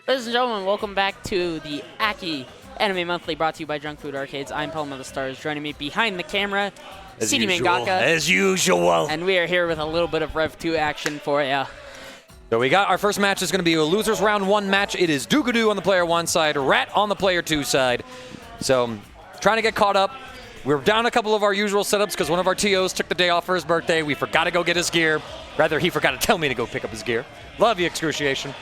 Ladies and gentlemen, welcome back to the Aki Anime Monthly, brought to you by Junk Food Arcades. I'm Pelham of the Stars. Joining me behind the camera, CD Mangaka. As usual. And we are here with a little bit of Rev 2 action for you. So we got our first match is going to be a losers round 1 match. It is Dookadoo on the player 1 side, Rat on the player 2 side. So trying to get caught up. We're down a couple of our usual setups because one of our TOs took the day off for his birthday. We forgot to go get his gear. Rather, he forgot to tell me to go pick up his gear. Love you, excruciation.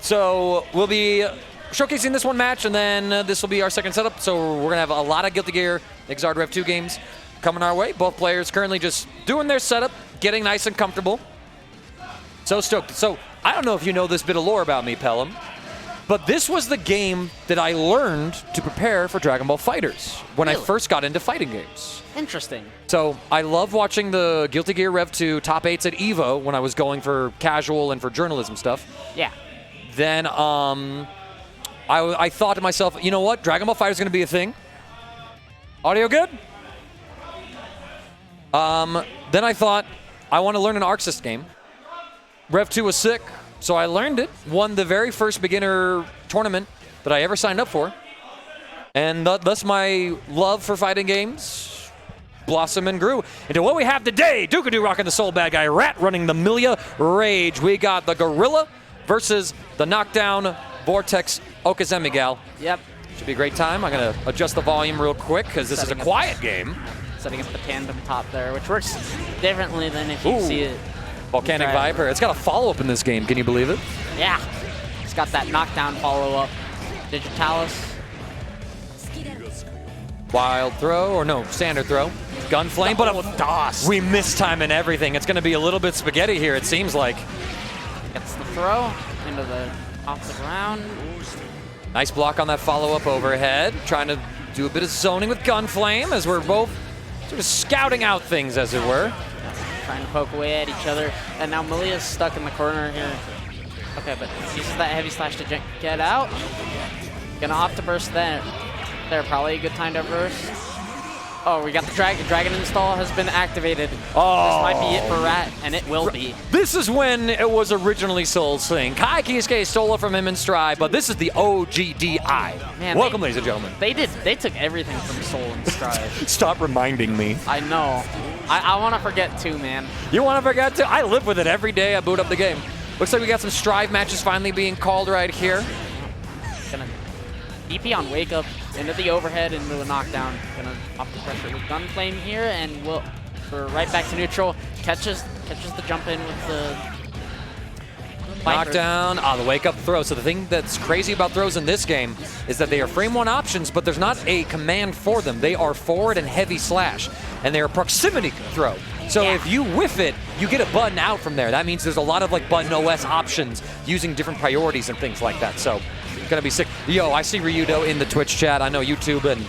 So we'll be showcasing this one match, and then this will be our second setup. So we're going to have a lot of Guilty Gear Exard Rev 2 games coming our way. Both players currently just doing their setup, getting nice and comfortable. So stoked. So I don't know if you know this bit of lore about me, Pelham, but this was the game that I learned to prepare for Dragon Ball FighterZ when I first got into fighting games. Interesting. So I love watching the Guilty Gear Rev 2 top 8s at EVO when I was going for casual and for journalism stuff. Yeah. Then I thought to myself, you know what? Dragon Ball FighterZ is going to be a thing. Audio good? Then I thought, I want to learn an Arc Sys game. Rev 2 was sick, so I learned it. Won the very first beginner tournament that I ever signed up for. And thus my love for fighting games blossomed and grew into what we have today. Dookadoo rocking the Soul Bad Guy, Rat running the Milia Rage. We got the Gorilla versus the Knockdown Vortex Okazemigal. Yep. Should be a great time. I'm going to adjust the volume real quick because this is a quiet game. Setting up the tandem top there, which works differently than if you see it. Volcanic Viper. It's got a follow-up in this game. Can you believe it? Yeah. It's got that knockdown follow-up. Digitalis. Wild throw, or no, standard throw. Gunflame, but we miss time and everything. It's going to be a little bit spaghetti here, it seems like. Gets the throw into the off the ground. Nice block on that follow-up overhead. Trying to do a bit of zoning with Gunflame as we're both sort of scouting out things, as it were. Trying to poke away at each other. And now Milia's stuck in the corner here. Okay, but uses that heavy slash to get out. Gonna opt to burst there. Probably a good time to burst. Oh, we got the dragon install has been activated. Oh. This might be it for Rat, and it will be. This is when it was originally Soul's thing. Kai Kisuke stole it from him in Stride, but this is the OGDI. Man, welcome, ladies and gentlemen. They took everything from Soul in Stride. Stop reminding me. I know. I want to forget too, man. You want to forget too? I live with it every day I boot up the game. Looks like we got some Strive matches finally being called right here. Gonna DP on Wake Up into the overhead into a knockdown. Gonna off the pressure with Gunflame here, and we're right back to neutral. Catches the jump in with the knockdown. The Wake Up throw. So the thing that's crazy about throws in this game is that they are frame 1 options, but there's not a command for them. They are forward and heavy slash, and they are proximity throw. So if you whiff it, you get a button out from there. That means there's a lot of like button OS options using different priorities and things like that. So gonna be sick. Yo, I see Ryudo in the Twitch chat. I know YouTube and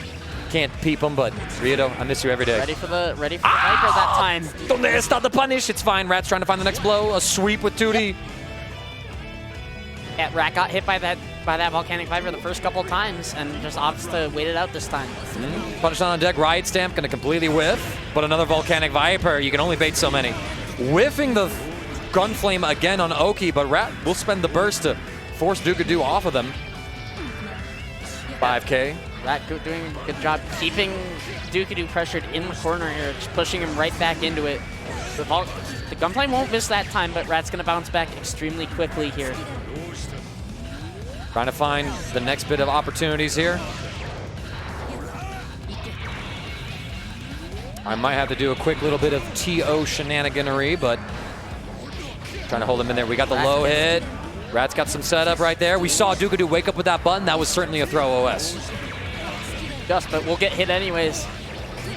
can't peep him, but Ryudo, I miss you every day. Ready for the Viper that time. Donde está the punish? It's fine. Rat's trying to find the next blow. A sweep with Tootie. Yeah, Rat got hit by that Volcanic Viper the first couple times and just opts to wait it out this time. Punish on deck. Riot Stamp gonna completely whiff, but another Volcanic Viper. You can only bait so many. Whiffing the Gunflame again on Oki, but Rat will spend the burst to force Dookadoo off of them. 5K. Rat doing a good job keeping Dookadoo pressured in the corner here, just pushing him right back into it. The Gunflame won't miss that time, but Rat's gonna bounce back extremely quickly here. Trying to find the next bit of opportunities here. I might have to do a quick little bit of TO shenaniganery, but trying to hold him in there. We got the low hit. Rat's got some setup right there. We saw Dookadoo wake up with that button. That was certainly a throw OS. But we'll get hit anyways.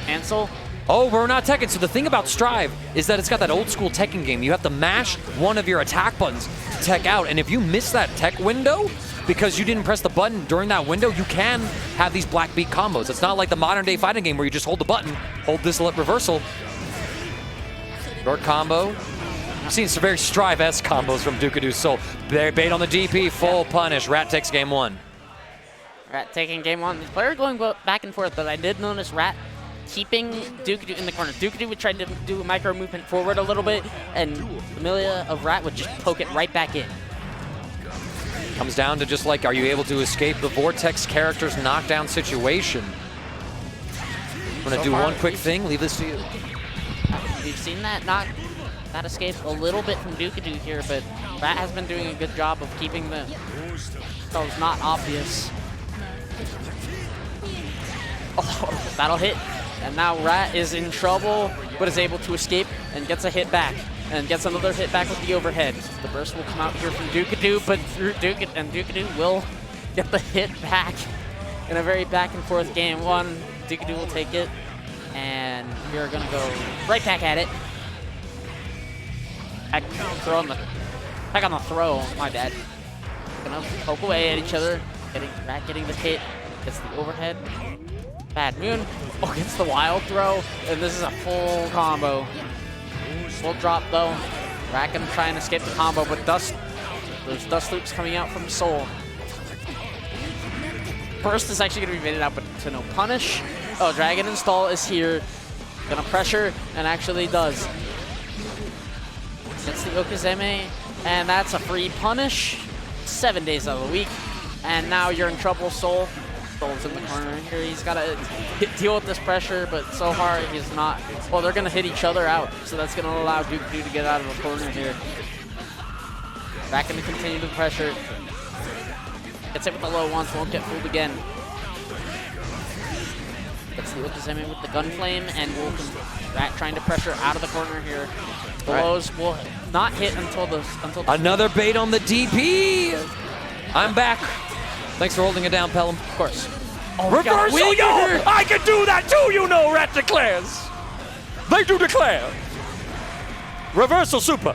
Ansel. Oh, we're not teching. So the thing about Strive is that it's got that old school teching game. You have to mash one of your attack buttons to tech out. And if you miss that tech window because you didn't press the button during that window, you can have these black beat combos. It's not like the modern day fighting game where you just hold the button, hold this reversal. Short combo. I've seen some very Strive-esque combos from Dookadoo's Soul. Bait on the DP, full punish. Rat takes game 1. Rat taking game 1. The player going back and forth, but I did notice Rat keeping Dookadoo in the corner. Dookadoo would try to do a micro movement forward a little bit, and Milia of Rat would just poke it right back in. Comes down to just like, are you able to escape the Vortex character's knockdown situation? I'm gonna do one quick thing, leave this to you. We've seen that escape a little bit from Dookadoo here, but Rat has been doing a good job of keeping those not obvious. Oh, that'll hit. And now Rat is in trouble, but is able to escape and gets a hit back. And gets another hit back with the overhead. The burst will come out here from Dookadoo, but through Dookadoo will get the hit back in a very back and forth game one. Dookadoo will take it, and we are gonna go right back at it. Back on the throw, my bad. Gonna poke away at each other. Rat getting the hit, gets the overhead. Bad Moon, gets the wild throw, and this is a full combo. Full drop though. Rat gonna try and escape the combo, but there's dust loops coming out from Soul. Burst is actually gonna be made out, but to no punish. Oh, Dragon Install is here. Gonna pressure, and actually does. Gets the Okizeme, and that's a free punish. 7 days out of the week. And now you're in trouble, Soul. Soul's in the corner here. He's gotta deal with this pressure, but so far he's not. Well, they're gonna hit each other out, so that's gonna allow Dookadoo to get out of the corner here. Back gonna continue the pressure. Gets hit with the low once, won't get fooled again. Gets the Okizeme with the gun flame, and Rat trying to pressure out of the corner here. The lows will not hit until the Another bait on the DP. I'm back. Thanks for holding it down, Pelham. Of course. Reversal, yo! I can do that too, you know, Rat declares. They do declare. Reversal super.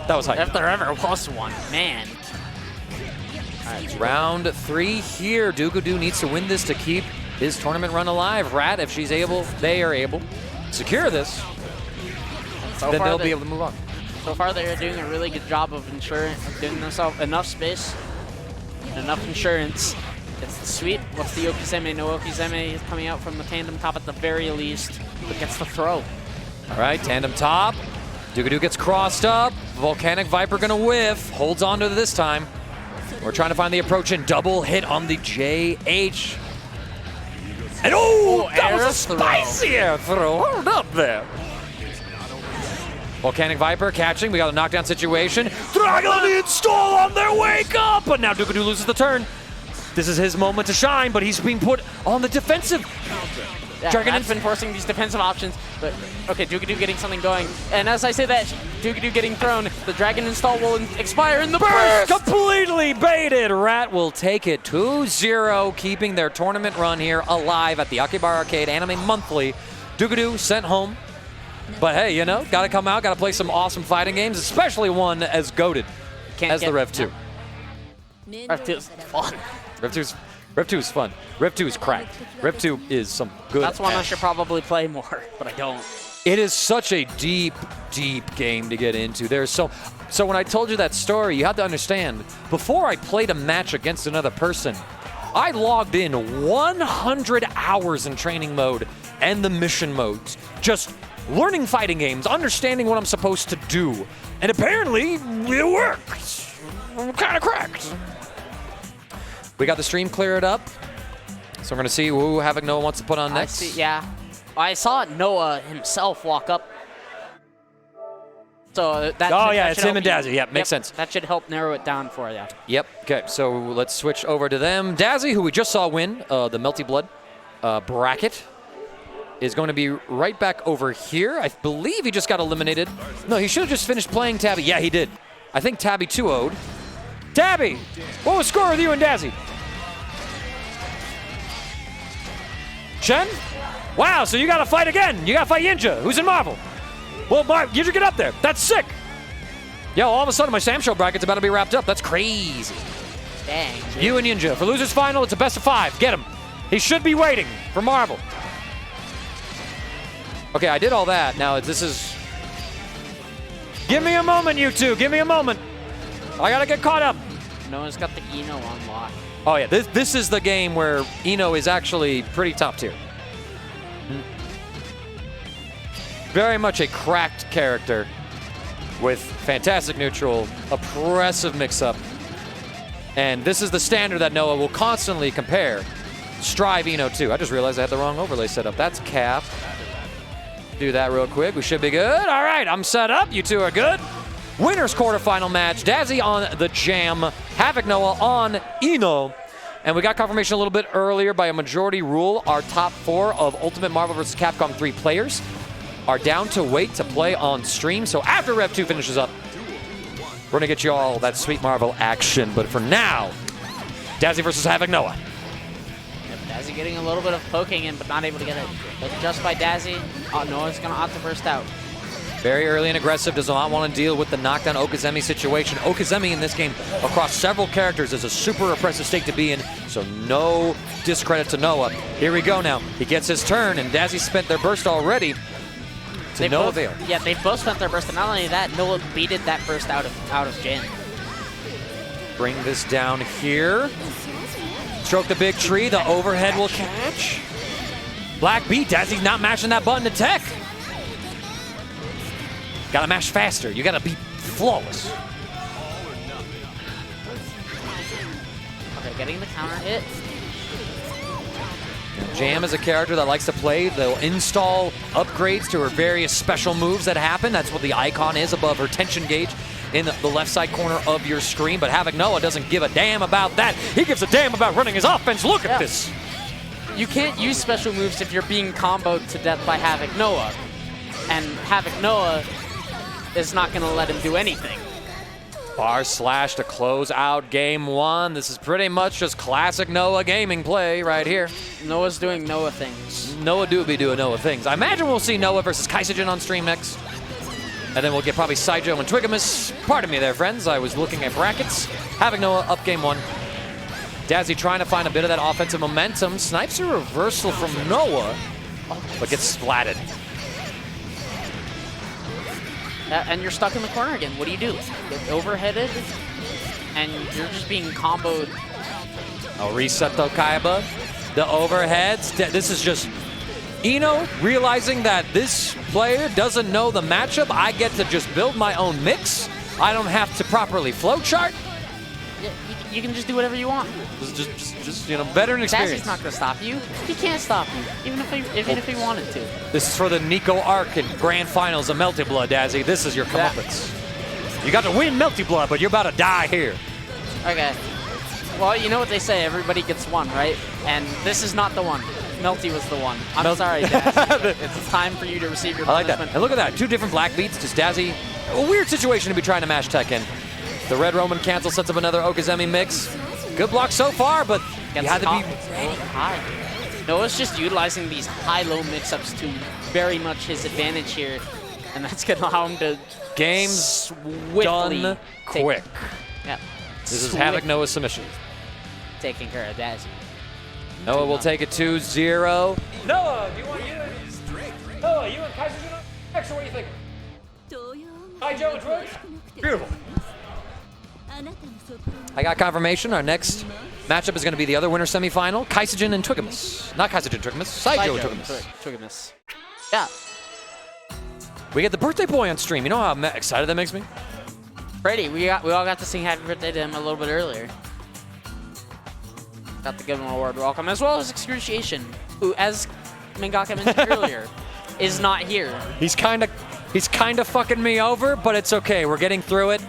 That was hype. If there ever was one, man. All right, round 3 here. Dookadoo needs to win this to keep his tournament run alive. Rat, if she's able, they are able. Secure this, then they'll be able to move on. So far, they're doing a really good job of giving themselves enough space, and enough insurance. Gets the sweep. What's the Okizeme? No Okizeme is coming out from the tandem top at the very least, but gets the throw. All right, tandem top. Dookadoo gets crossed up. Volcanic Viper gonna whiff. Holds on to it this time. We're trying to find the approach and double hit on the JH. And that was a spicy air throw. Hold up there. Volcanic Viper catching. We got a knockdown situation. Dragon Install on their wake up. But now Dookadoo loses the turn. This is his moment to shine, but he's being put on the defensive. Yeah, Dragon's been forcing these defensive options, but okay, Dookadoo getting something going. And as I say that, Dookadoo getting thrown, the Dragon Install will expire in the burst! Completely baited! Rat will take it 2-0, keeping their tournament run here alive at the Akihabara Arcade Anime Monthly. Dookadoo sent home. But hey, you know, gotta come out, gotta play some awesome fighting games, especially one as goated as the Rev 2. Rev 2 is fun. Rev 2 is fun. Rev 2 is cracked. Rev 2 is some good. That's one I should probably play more, but I don't. It is such a deep, deep game to get into. There's so when I told you that story, you had to understand, before I played a match against another person, I logged in 100 hours in training mode and the mission modes. Just learning fighting games, understanding what I'm supposed to do. And apparently, it works. I'm kind of cracked. We got the stream cleared up. So we're going to see who Havoc Noah wants to put on next. Yeah. I saw Noah himself walk up. So that it's him and Dazzie. Yep, makes sense. That should help narrow it down for you. Yep. Okay, so let's switch over to them. Dazzie, who we just saw win the Melty Blood bracket, is going to be right back over here. I believe he just got eliminated. No, he should have just finished playing Tabby. Yeah, he did. I think Tabby 2-0'd. Tabby, what was the score with you and Dazzie? Shen? Wow, so you got to fight again. You got to fight Yinja, who's in Marvel. Well, Yinja, get up there. That's sick. Yo, all of a sudden, my Sam Show bracket's about to be wrapped up. That's crazy. Dang. You and Yinja. For losers final, it's a best of 5. Get him. He should be waiting for Marvel. Okay, I did all that. Now, this is... Give me a moment, you two. Give me a moment. I got to get caught up. Noah's got the Eno on lock. Oh, yeah. This is the game where Eno is actually pretty top tier. Very much a cracked character with fantastic neutral, oppressive mix-up, And this is the standard that Noah will constantly compare Strive Eno to. I just realized I had the wrong overlay set up. That's cap. Do that real quick. We should be good. All right, I'm set up. You two are good. Winners quarterfinal match. Dazzie on the Jam. Havoc Noah on Eno. And we got confirmation a little bit earlier by a majority rule. Our top 4 of Ultimate Marvel vs. Capcom 3 players are down to wait to play on stream. So after Rev 2 finishes up, we're going to get you all that sweet Marvel action. But for now, Dazzie versus Havoc Noah. Dazzie getting a little bit of poking in, but not able to get it. But just by Dazzie, Noah's going to opt to burst out. Very early and aggressive, does not want to deal with the knockdown Okazemi situation. Okazemi in this game across several characters is a super oppressive state to be in, so no discredit to Noah. Here we go now. He gets his turn, and Dazzie spent their burst already to no avail. Yeah, they both spent their burst, and not only that, Noah beated that burst out of Jam. Bring this down here. Stroke the big tree, the overhead will catch. Black beat, Dazzie's not mashing that button to tech. Gotta mash faster, you gotta be flawless. Okay, getting the counter hit. Jam is a character that likes to play. They'll install upgrades to her various special moves that happen. That's what the icon is above her tension gauge in the left side corner of your screen. But Havoc Noah doesn't give a damn about that. He gives a damn about running his offense. Look at this. You can't use special moves if you're being comboed to death by Havoc Noah. And Havoc Noah is not going to let him do anything. Bar slash to close out game 1. This is pretty much just classic Noah gaming play right here. Noah's doing Noah things. Noah do be doing Noah things. I imagine we'll see Noah versus Kaisogen on stream next. And then we'll get probably SciJo and Twiggimus. Pardon me there, friends. I was looking at brackets. Having Noah up game 1. Dazzie trying to find a bit of that offensive momentum. Snipes a reversal from Noah, but gets splatted. And you're stuck in the corner again. What do? Get overheaded, and you're just being comboed. I'll reset the Kaiba. The overheads. This is just Eno realizing that this player doesn't know the matchup. I get to just build my own mix. I don't have to properly flowchart. Yeah, you can just do whatever you want. Just you know, veteran experience. Dazzie's not going to stop you. He can't stop you, even if he wanted to. This is for the Nico Arc and Grand Finals of Melty Blood, Dazzie. This is your comeuppance. You got to win Melty Blood, but you're about to die here. Okay. Well, you know what they say, everybody gets one, right? And this is not the one. Melty was the one. I'm sorry, Dazzie. It's time for you to receive your punishment. I like that. And look at that. 2 different black beats. Just Dazzie. A weird situation to be trying to mash tech in. The red Roman cancel sets up another Okazemi mix. Good block so far, but you had to be very high. Noah's just utilizing these high-low mix-ups to very much his advantage here, and that's going to allow him to games done quick. Yeah. This is Havoc Noah's submission. Taking care of Dazzie. Noah will take it 2-0. Noah, do you want you? Noah, you and Kaisogen next, or what do you think? SciJo and Twig? Beautiful. I got confirmation. Our next matchup is going to be the other winner semifinal, Kaisogen and Twiggimus. Not Kaisogen and Twiggimus, SciJo and Twiggimus. Yeah. We get the birthday boy on stream. You know how excited that makes me? Brady, we all got to sing happy birthday to him a little bit earlier. Got to give him a word welcome, as well as Excruciation, who, as Mangaka mentioned earlier, is not here. He's kind of fucking me over, but it's okay. We're getting through it.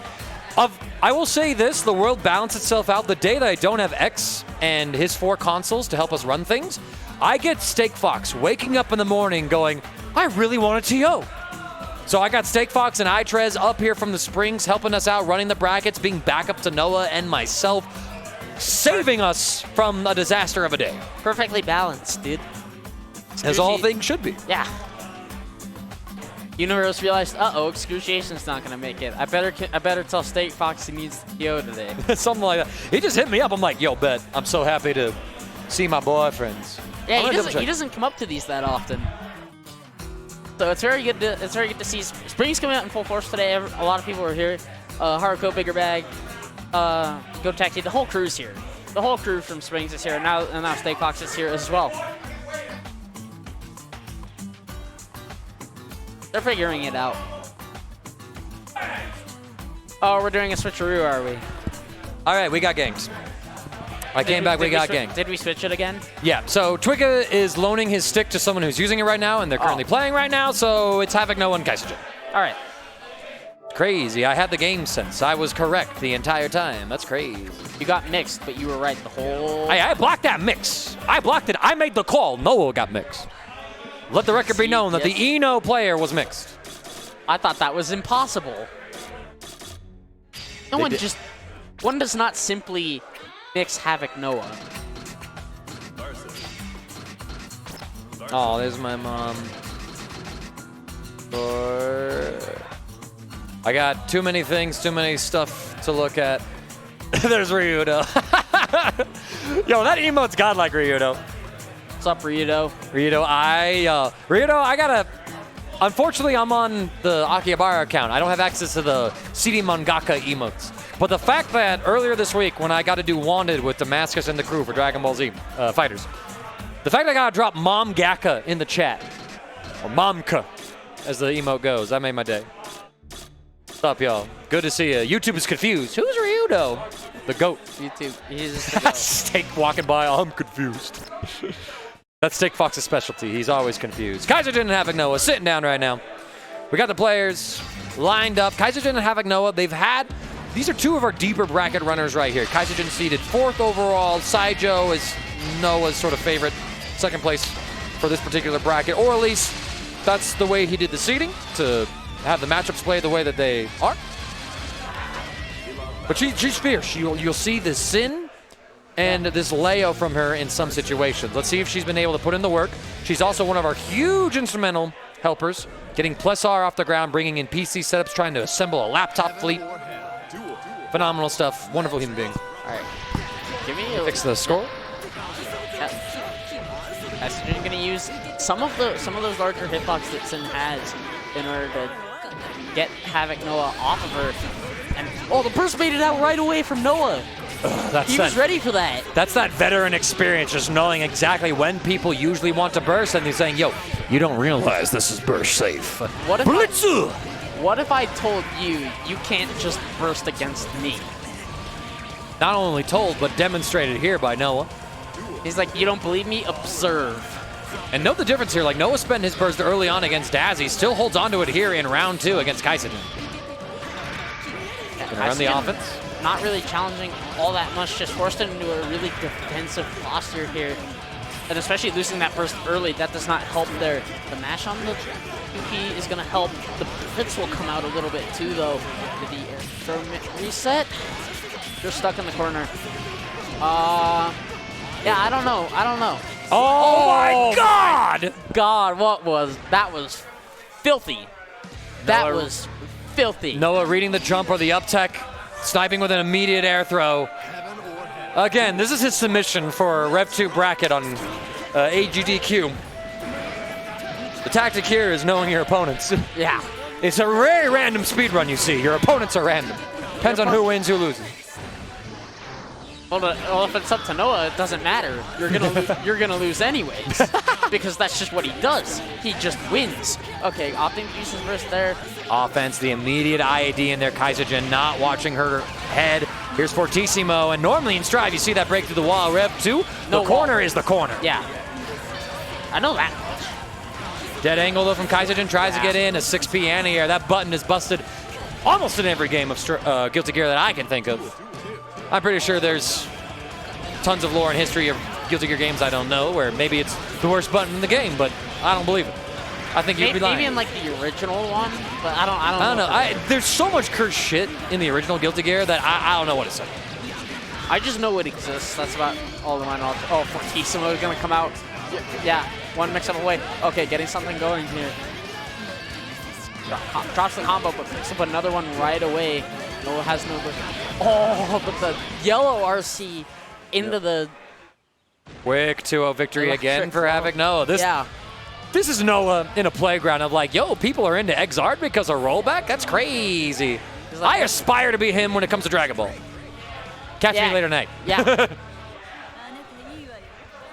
I will say this, the world balanced itself out. The day that I don't have X and his 4 consoles to help us run things, I get Steak Fox waking up in the morning going, I really want a TO. So I got Steak Fox and iTrez up here from the Springs, helping us out, running the brackets, being backup to Noah and myself, saving us from a disaster of a day. Perfectly balanced, dude. As all things should be. Yeah. Universe realized, Excruciation's not gonna make it. I better tell Steak Fox he needs the TO today. Something like that. He just hit me up. I'm like, yo, Bet, I'm so happy to see my boyfriends. Yeah, he doesn't come up to these that often. So it's very good to see Spring's coming out in full force today. A lot of people are here. Haruko, Bigger Bag, Go Taxi, the whole crew's here. The whole crew from Springs is here, and now Steak Fox is here as well. They're figuring it out. Oh, we're doing a switcheroo, are we? All right, we got ganked. I came back, we got ganked. Did we switch it again? Yeah, so Twigga is loaning his stick to someone who's using it right now, and they're currently playing right now, so it's Havoc, Noah, and Kaisogen. All right. Crazy. I had the game sense. I was correct the entire time. That's crazy. You got mixed, but you were right the whole... I blocked that mix. I blocked it. I made the call. Noah got mixed. Let the record be known that the Eno player was mixed. I thought that was impossible. One does not simply mix Havoc Noah. Oh, there's my mom. I got too many things, too many stuff to look at. There's Ryudo. Yo, that emote's godlike, Ryudo. What's up, Ryudo? Ryudo, I gotta... Unfortunately, I'm on the Akihabara account. I don't have access to the CD Mangaka emotes. But the fact that earlier this week, when I got to do Wanted with Damascus and the crew for Dragon Ball Z Fighters, the fact that I got to drop Mom Gaka in the chat, or Momka, as the emote goes, that made my day. What's up, y'all? Good to see you. YouTube is confused. Who's Ryudo? The GOAT. YouTube. He's the GOAT. Steak walking by, I'm confused. That's Steak Fox's specialty. He's always confused. Kaisogen and Havoc Noah sitting down right now. We got the players lined up. Kaisogen and Havoc Noah, these are two of our deeper bracket runners right here. Kaisogen seeded 4th overall. SciJo is Noah's sort of favorite second place for this particular bracket, or at least that's the way he did the seeding, to have the matchups play the way that they are. But she's fierce. You'll see the Sin and this Leo from her in some situations. Let's see if she's been able to put in the work. She's also one of our huge instrumental helpers, getting Plessar off the ground, bringing in PC setups, trying to assemble a laptop fleet. Phenomenal stuff. Wonderful human being. All right. Give me Fix the score. You're gonna use some of those larger hitbox that Sin has in order to get Havoc Noah off of her. And the burst made it out right away from Noah. He was ready for that. That's that veteran experience, just knowing exactly when people usually want to burst, and they're saying, yo, you don't realize this is burst safe. What if I told you can't just burst against me? Not only told, but demonstrated here by Noah. He's like, you don't believe me? Observe. And note the difference here. Like, Noah spent his burst early on against Dazzie, still holds on to it here in round 2 against Kaisogen. Gonna run the offense. Not really challenging all that much, just forced it into a really defensive posture here. And especially losing that burst early, that does not help there. The mash on the PP is going to help. The hits will come out a little bit too, though. Did the air throw reset? You're stuck in the corner. Yeah, I don't know. Oh my God! God, that was filthy. That was filthy. Noah reading the jump or the up tech, sniping with an immediate air throw. Again, this is his submission for Rev 2 bracket on AGDQ. The tactic here is knowing your opponents. Yeah. It's a very random speed run you see. Your opponents are random. Depends on who wins, who loses. Well, if it's up to Noah, it doesn't matter. You're gonna lose anyways, because that's just what he does. He just wins. Okay, opting to use his burst there. Offense, the immediate IAD in there. Kaisogen not watching her head. Here's Fortissimo, and normally in Strive you see that break through the wall. Rev 2, the corner is the corner. Yeah, I know that. Dead angle though from Kaisogen, tries to get in, a 6P anti-air. That button is busted almost in every game of Guilty Gear that I can think of. I'm pretty sure there's tons of lore and history of Guilty Gear games I don't know, where maybe it's the worst button in the game, but I don't believe it. I think you'd be lying. Maybe in like the original one, but I don't know. There's so much cursed shit in the original Guilty Gear that I don't know what to say. I just know it exists. That's about all of my knowledge. Oh, Fortissimo is gonna come out. Yeah, one mix-up away. Okay, getting something going here. Drops the combo, but picks up another one right away. Noah has no... Oh, but the yellow RC into the... Quick 2-0 victory again for Havoc. No, this is Noah in a playground of like, yo, people are into Exard because of rollback? That's crazy. Like, I aspire to be him when it comes to Dragon Ball. Catch me later tonight. Yeah.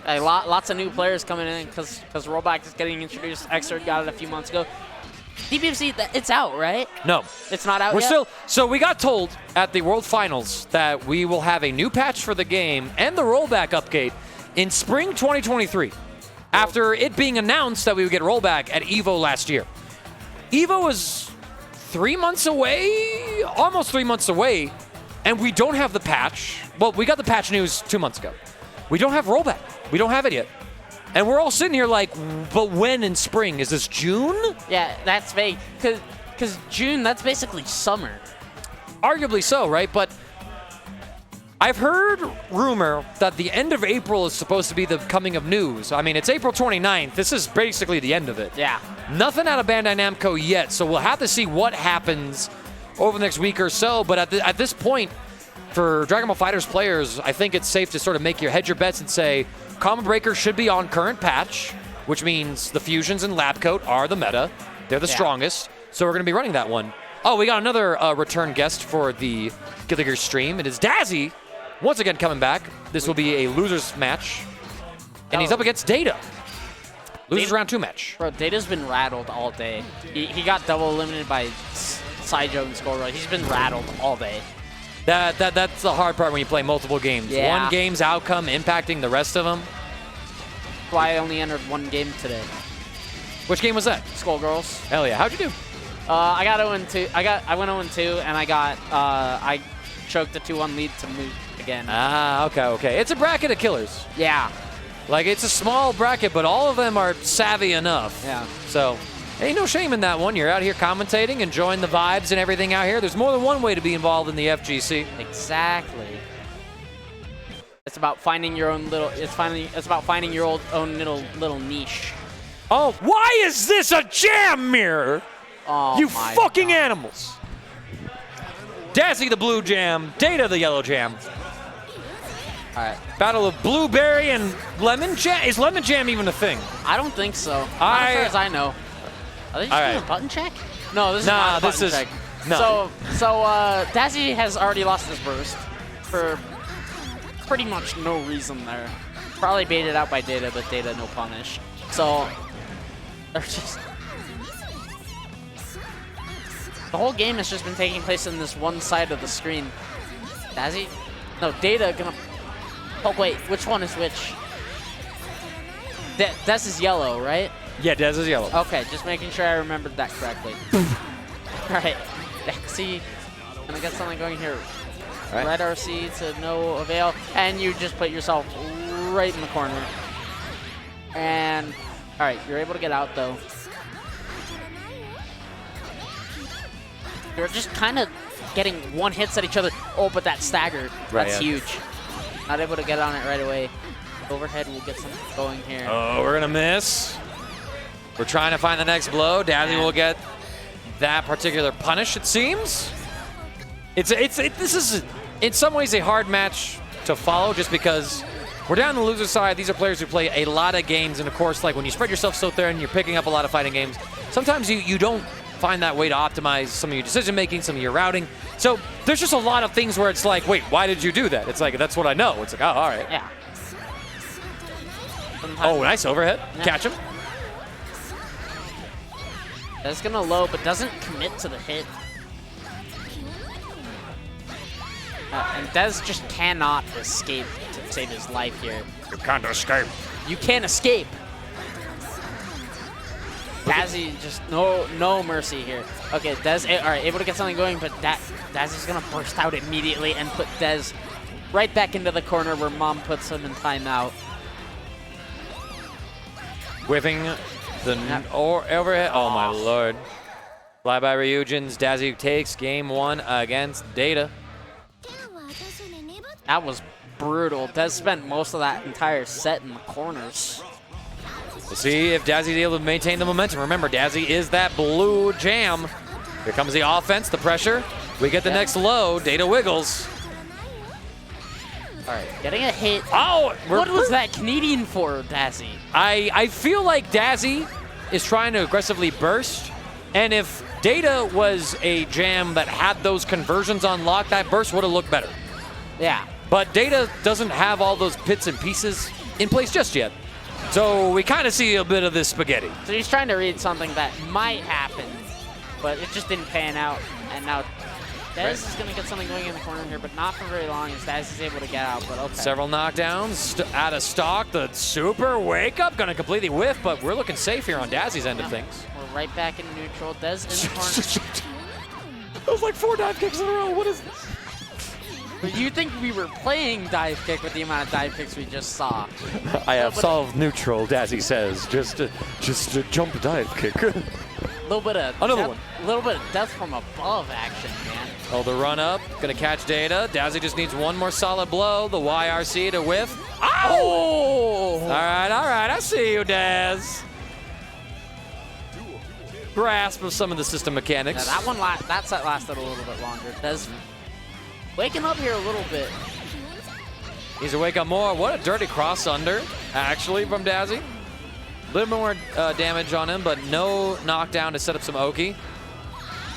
Lots of new players coming in because rollback is getting introduced. Exard got it a few months ago. DBFC, it's out, right? No. It's not out We're yet? still, so we got told at the World Finals that we will have a new patch for the game and the rollback update in spring 2023, after it being announced that we would get rollback at EVO last year. EVO is 3 months away, almost 3 months away, and we don't have the patch. Well, we got the patch news 2 months ago. We don't have rollback. We don't have it yet. And we're all sitting here like, but when in spring? Is this June? Yeah, that's vague. Because June, that's basically summer. Arguably so, right? But I've heard rumor that the end of April is supposed to be the coming of news. I mean, it's April 29th. This is basically the end of it. Yeah. Nothing out of Bandai Namco yet, so we'll have to see what happens over the next week or so. But at this point, for Dragon Ball FighterZ players, I think it's safe to sort of hedge your bets and say Combo Breaker should be on current patch, which means the Fusions and Lab Coat are the meta. They're the strongest, so we're going to be running that one. Oh, we got another return guest for the Guilty Gear stream. It is Dazzie, once again coming back. This will be a losers match, and he's up against Deighta. Losers round 2 match. Bro, Data's been rattled all day. He got double eliminated by SciJo and Skullroy. He's been rattled all day. That's the hard part when you play multiple games. Yeah. One game's outcome impacting the rest of them. That's why I only entered one game today. Which game was that? Skullgirls. Hell yeah. How'd you do? I got 0-2. I went 0-2, and I choked a 2-1 lead to move again. Ah, okay. It's a bracket of killers. Yeah. Like, it's a small bracket, but all of them are savvy enough. Yeah. So, ain't no shame in that one. You're out here commentating, enjoying the vibes and everything out here. There's more than one way to be involved in the FGC. Exactly. It's about finding your own little. It's about finding your own little niche. Oh, why is this a jam mirror? Oh, you my fucking God. animals. Dazzie the blue jam, Deighta the yellow jam. All right. Battle of blueberry and lemon jam. Is lemon jam even a thing? I don't think so. Not as far as I know. Are they just doing a button check? No, this is not a button check. No. So Dazzie has already lost his burst for pretty much no reason there. Probably baited out by Deighta, but Deighta no punish. So they're just. The whole game has just been taking place in this one side of the screen. Dazzie? No, Deighta gonna. Oh wait, which one is which? Des is yellow, right? Yeah, Des is yellow. Okay, just making sure I remembered that correctly. Alright, Dexy, gonna get something going here. Right. Red RC to no avail, and you just put yourself right in the corner. And, alright, you're able to get out though. You're just kind of getting one hits at each other. Oh, but that stagger, that's huge. Not able to get on it right away. Overhead will get something going here. Oh, we're gonna miss. We're trying to find the next blow. Dazzie will get that particular punish, it seems. This is in some ways a hard match to follow just because we're down the loser side. These are players who play a lot of games, and of course, like when you spread yourself so thin, you're picking up a lot of fighting games. Sometimes you don't find that way to optimize some of your decision making, some of your routing. So there's just a lot of things where it's like, wait, why did you do that? It's like, that's what I know. It's like, oh, all right. Yeah. Oh, nice overhead. Yeah. Catch him. That's gonna low, but doesn't commit to the hit. And Dez just cannot escape to save his life here. You can't escape. You can't escape. Dazzie just no mercy here. Okay, Dez, all right, able to get something going, but Dazzie's gonna burst out immediately and put Dez right back into the corner where Mom puts him in timeout. Whiffing the overhead. Oh my lord. Fly by Ryujin's. Dazzie takes game 1 against Deighta. That was brutal. Dez spent most of that entire set in the corners. We'll see if Dazzie's able to maintain the momentum. Remember, Dazzie is that blue jam. Here comes the offense, the pressure. We get the next low. Deighta wiggles. All right, getting a hit. Oh! What was that Canadian for, Dazzie? I feel like Dazzie is trying to aggressively burst. And if Deighta was a jam that had those conversions unlocked, that burst would have looked better. Yeah. But Deighta doesn't have all those bits and pieces in place just yet. So we kind of see a bit of this spaghetti. So he's trying to read something that might happen. but it just didn't pan out. And now Dez is going to get something going in the corner here, but not for very long as Daz is able to get out, but okay. Several knockdowns out of stock. The super wake up, going to completely whiff, but we're looking safe here on Dazzie's end of things. We're right back in neutral. Dez in the corner. That was like 4 dive kicks in a row. What is this? But you think we were playing dive kick with the amount of dive kicks we just saw? I have solved neutral, Dazzie says. Just a jump dive kick. Little bit of another one. A little bit of death from above action, man. Oh, the run up, gonna catch Deighta. Dazzie just needs one more solid blow. The YRC to whiff. Oh! All right, I see you, Daz. Grasp of some of the system mechanics. Yeah, that set lasted a little bit longer. Dez waking up here a little bit. Needs to wake up more. What a dirty cross under, actually, from Dazzie. A little more damage on him, but no knockdown to set up some Oki.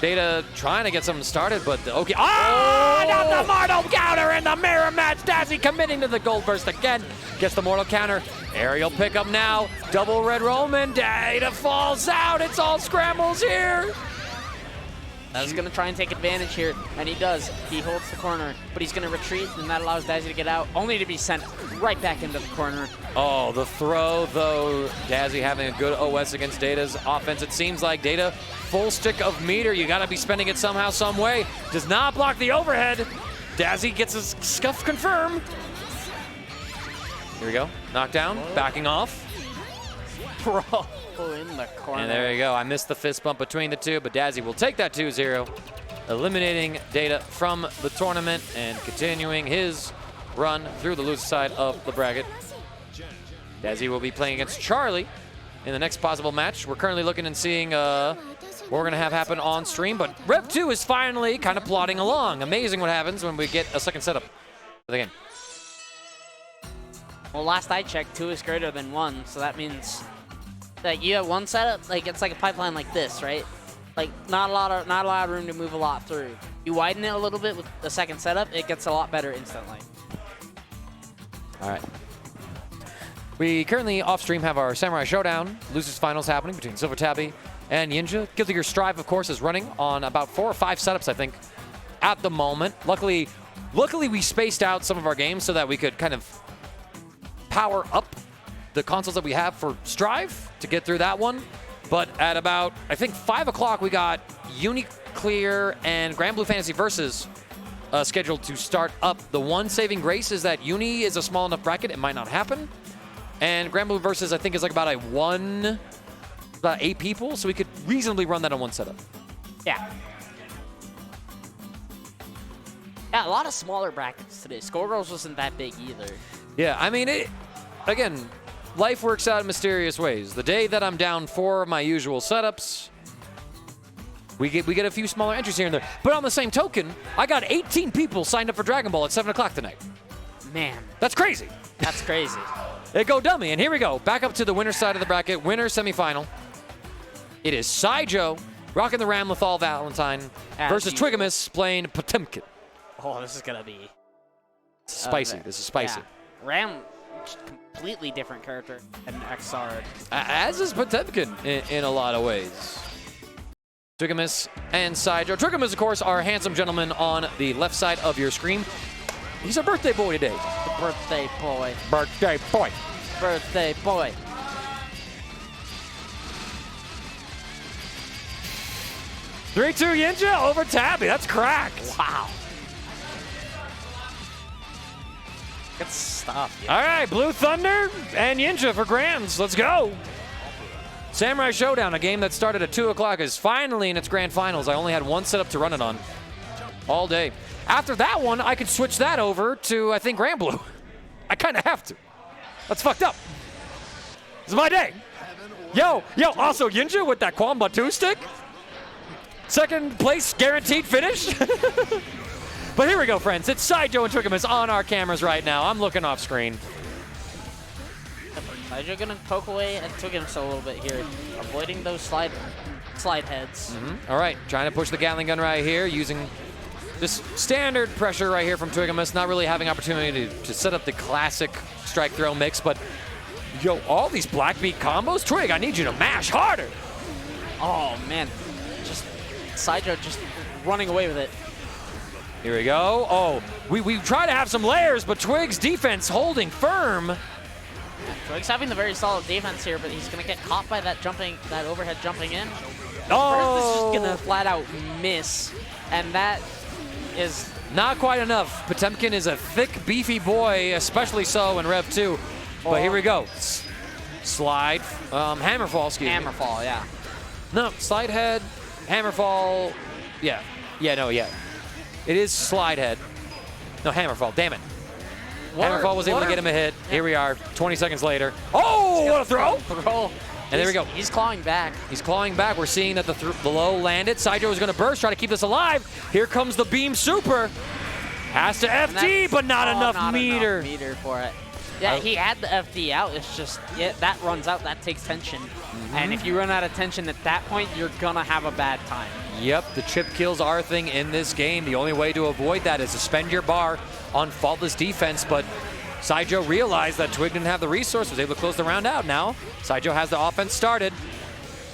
Deighta trying to get something started, but the Oki. Oh! Not the mortal counter in the mirror match. Dazzie committing to the gold burst again. Gets the mortal counter. Aerial pickup now. Double red Roman. Deighta falls out. It's all scrambles here. Daz is going to try and take advantage here, and he does. He holds the corner, but he's going to retreat, and that allows Dazzie to get out, only to be sent right back into the corner. Oh, the throw, though. Dazzie having a good OS against Data's offense. It seems like Deighta, full stick of meter. You got to be spending it somehow, some way. Does not block the overhead. Dazzie gets his scuff confirmed. Here we go. Knockdown, backing off. Bro. In the corner. And there you go. I missed the fist bump between the two, but Dazzie will take that 2-0, eliminating Deighta from the tournament and continuing his run through the loser side of the bracket. Dazzie will be playing against Charlie in the next possible match. We're currently looking and seeing what we're going to have happen on stream, but Rev 2 is finally kind of plodding along. Amazing what happens when we get a second setup for the game. Well, last I checked, 2 is greater than 1, so that means that you have one setup, like it's like a pipeline like this, right? Like not a lot of room to move a lot through. You widen it a little bit with the second setup, it gets a lot better instantly. All right. We currently off stream have our Samurai Showdown losers finals happening between Silver Tabby and Ninja. Guilty Gear Strive, of course, is running on about 4 or 5 setups, I think, at the moment. Luckily we spaced out some of our games so that we could kind of power up the consoles that we have for Strive to get through that one. But at about, I think, 5 o'clock, we got Uniclear and Grand Blue Fantasy Versus scheduled to start up. The one saving grace is that Uni is a small enough bracket, it might not happen. And Grand Blue Versus, I think, is like about about 8 people, so we could reasonably run that on one setup. Yeah. Yeah, a lot of smaller brackets today. Skullgirls wasn't that big either. Yeah, I mean, again, life works out in mysterious ways. The day that I'm down 4 of my usual setups, we get a few smaller entries here and there. But on the same token, I got 18 people signed up for Dragon Ball at 7 o'clock tonight. Man. That's crazy. That's crazy. It go dummy, and here we go. Back up to the winner side of the bracket. Winner semifinal. It is SciJo rocking the Ramlethal Valentine versus Twiggimus playing Potemkin. Oh, this is going to be spicy. This is spicy. Yeah. Ram, completely different character than XR. As is Potemkin in a lot of ways. Twiggimus and SciJo. Twiggimus, of course, our handsome gentleman on the left side of your screen. He's a birthday boy today. The birthday boy. Birthday boy. Birthday boy. Three-two Yinja over Tabby. That's cracked. Wow. Good stuff. Yeah. All right, Blue Thunder and Yinja for Grands. Let's go. Samurai Showdown, a game that started at 2 o'clock, is finally in its grand finals. I only had one setup to run it on all day. After that one, I could switch that over to, I think, Grand Blue. I kind of have to. That's fucked up. This is my day. Yo, also Yinja with that Kwamba 2 stick. Second place guaranteed finish. But here we go, friends. It's SciJo and Twiggimus on our cameras right now. I'm looking off screen. SciJo gonna poke away at Twiggimus a little bit here, avoiding those slide heads. All right, trying to push the Gatling gun right here, using this standard pressure right here from Twiggimus, not really having opportunity to set up the classic strike throw mix, but yo, all these black beat combos? Twig, I need you to mash harder. Oh man, just SciJo just running away with it. Here we go. Oh, we try to have some layers, but Twig's defense holding firm. Yeah, Twig's having the very solid defense here, but he's going to get caught by that overhead jumping in. Oh! First is just going to flat out miss, and that is... Not quite enough. Potemkin is a thick, beefy boy, especially so in Rev 2. But here we go. Slide, hammerfall, excuse me. Hammerfall, yeah. No, slide head, hammerfall, yeah. It is slide head. No, hammerfall, damn it. Hammerfall was able to get him a hit. Yeah. Here we are, 20 seconds later. Oh, what a throw! And there we go. He's clawing back. He's clawing back. We're seeing that the low landed. SciJo is going to burst, try to keep this alive. Here comes the beam super. Has to FD, but not enough meter. Enough meter for it. Yeah, he had the FD out. It's just, that runs out. That takes tension. And if you run out of tension at that point, you're going to have a bad time. Yep, the chip kills are a thing in this game. The only way to avoid that is to spend your bar on faultless defense, but SciJo realized that Twig didn't have the resource, was able to close the round out now. SciJo has the offense started.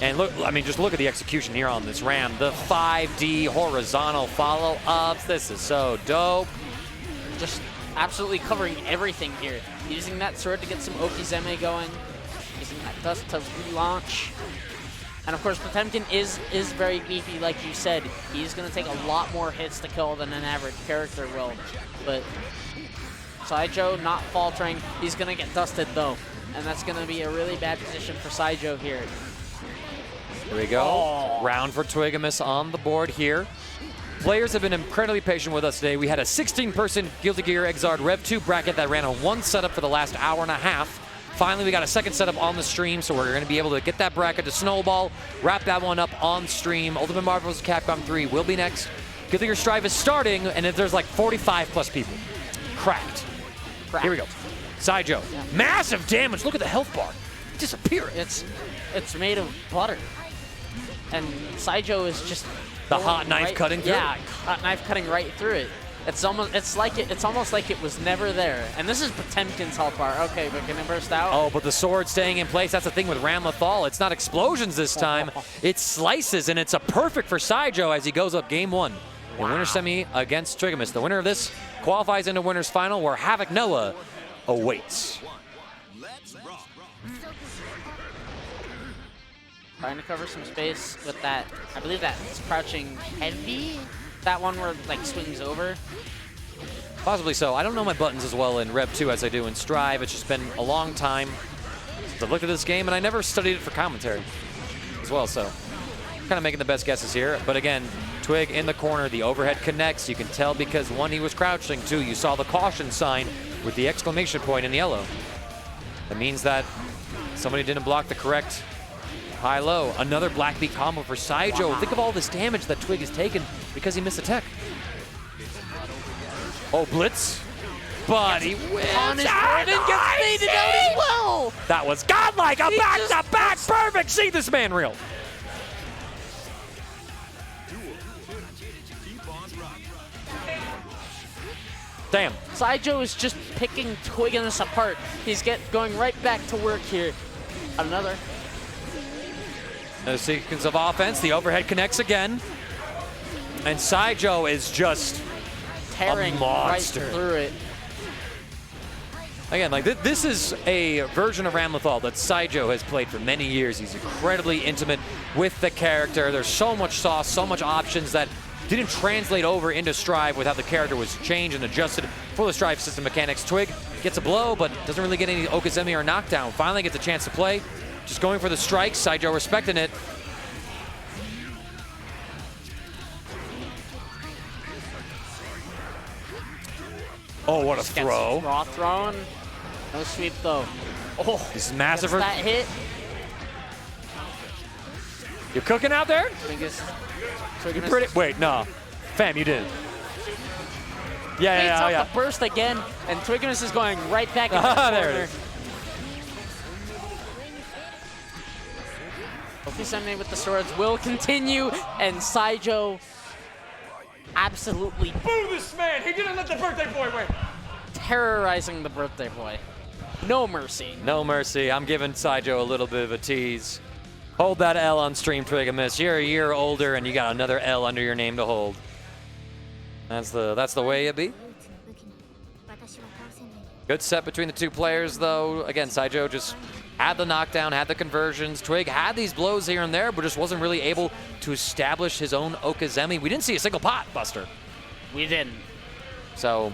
And look, I mean, just look at the execution here on this ram. The 5D horizontal follow-ups. This is so dope. Just absolutely covering everything here. Using that sword to get some Okizeme going. Using that dust to relaunch. And of course, Potemkin is very beefy, like you said. He's going to take a lot more hits to kill than an average character will. But SciJo not faltering. He's going to get dusted, though. And that's going to be a really bad position for SciJo here. Here we go. Oh. Round for Twiggimus on the board here. Players have been incredibly patient with us today. We had a 16-person Guilty Gear Exard Rev 2 bracket that ran on one setup for the last hour and a half. Finally, we got a second setup on the stream, so we're going to be able to get that bracket to snowball, wrap that one up on stream. Ultimate Marvel vs. Capcom 3 will be next. Guilty Gear Strive is starting, and if there's like 45-plus people. Cracked. Here we go. SciJo. Yeah. Massive damage. Look at the health bar. Disappearing. It's made of butter. And SciJo is just the hot knife cutting through. Yeah, hot knife cutting right through it. It's almost like it was never there. And this is Potemkin's health bar. Okay, but can it burst out? Oh, but the sword staying in place. That's the thing with Ramlethal. It's not explosions this time. It's slices, and it's a perfect for SciJo as he goes up game one. The winner semi against Twiggimus. The winner of this qualifies into winner's final, where Havoc Noah awaits. Trying to cover some space with that. I believe that's crouching heavy. That one where it like swings over. Possibly so. I don't know my buttons as well in Rev 2 as I do in Strive. It's just been a long time since I've looked at this game, and I never studied it for commentary as well, so kind of making the best guesses here. But again, Twig in the corner, the overhead connects. You can tell because one, he was crouching, two, you saw the caution sign with the exclamation point in yellow. That means that somebody didn't block the correct high-low. Another black beat combo for SciJo. Wow. Think of all this damage that Twig has taken because he missed a tech. Oh, blitz. But he wins. On his and gets faded out as well. That was godlike. A back-to-back. Perfect. See this man reel. Damn. SciJo is just picking Twiggimus apart. He's going right back to work here. Another sequence of offense. The overhead connects again. And SciJo is just tearing a monster. Right through it. Again, like this is a version of Ramlethal that SciJo has played for many years. He's incredibly intimate with the character. There's so much sauce, so much options that didn't translate over into Strive with how the character was changed and adjusted for the Strive system mechanics. Twig gets a blow, but doesn't really get any Okizeme or knockdown. Finally gets a chance to play. Just going for the strike, SciJo respecting it. Oh, what a throw. Raw throwing. No sweep, though. Oh, this is massive. That hit. You're cooking out there? You're pretty. Wait, no. Fam, you did. Yeah. The burst again, and Twiggimus is going right back into the corner. There it is. Okizeme with the swords will continue, and SciJo absolutely boo this man. He didn't let the birthday boy win. Terrorizing the birthday boy. No mercy. No mercy. I'm giving SciJo a little bit of a tease. Hold that L on stream, Twiggimus. You're a year older and you got another L under your name to hold. That's the way it be. Good set between the two players, though. Again, SciJo just had the knockdown, had the conversions. Twig had these blows here and there, but just wasn't really able to establish his own Okazemi. We didn't see a single pot, Buster. We didn't. So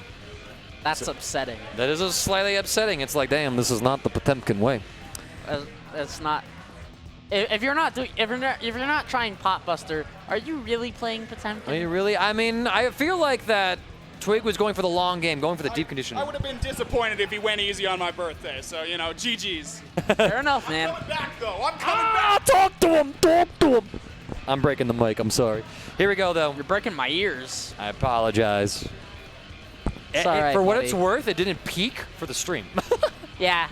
that's upsetting. That is slightly upsetting. It's like, damn, this is not the Potemkin way. It's not. If you're not trying Pot Buster, are you really playing Potemkin? Are you really? I mean, I feel like that Twig was going for the long game, going for the deep conditioning. I would have been disappointed if he went easy on my birthday, so, you know, GG's. Fair enough, man. I'm coming back, though. I'm coming back. Talk to him. I'm breaking the mic. I'm sorry. Here we go, though. You're breaking my ears. I apologize. Sorry, for what buddy. it's worth, it didn't peak for the stream. Yeah.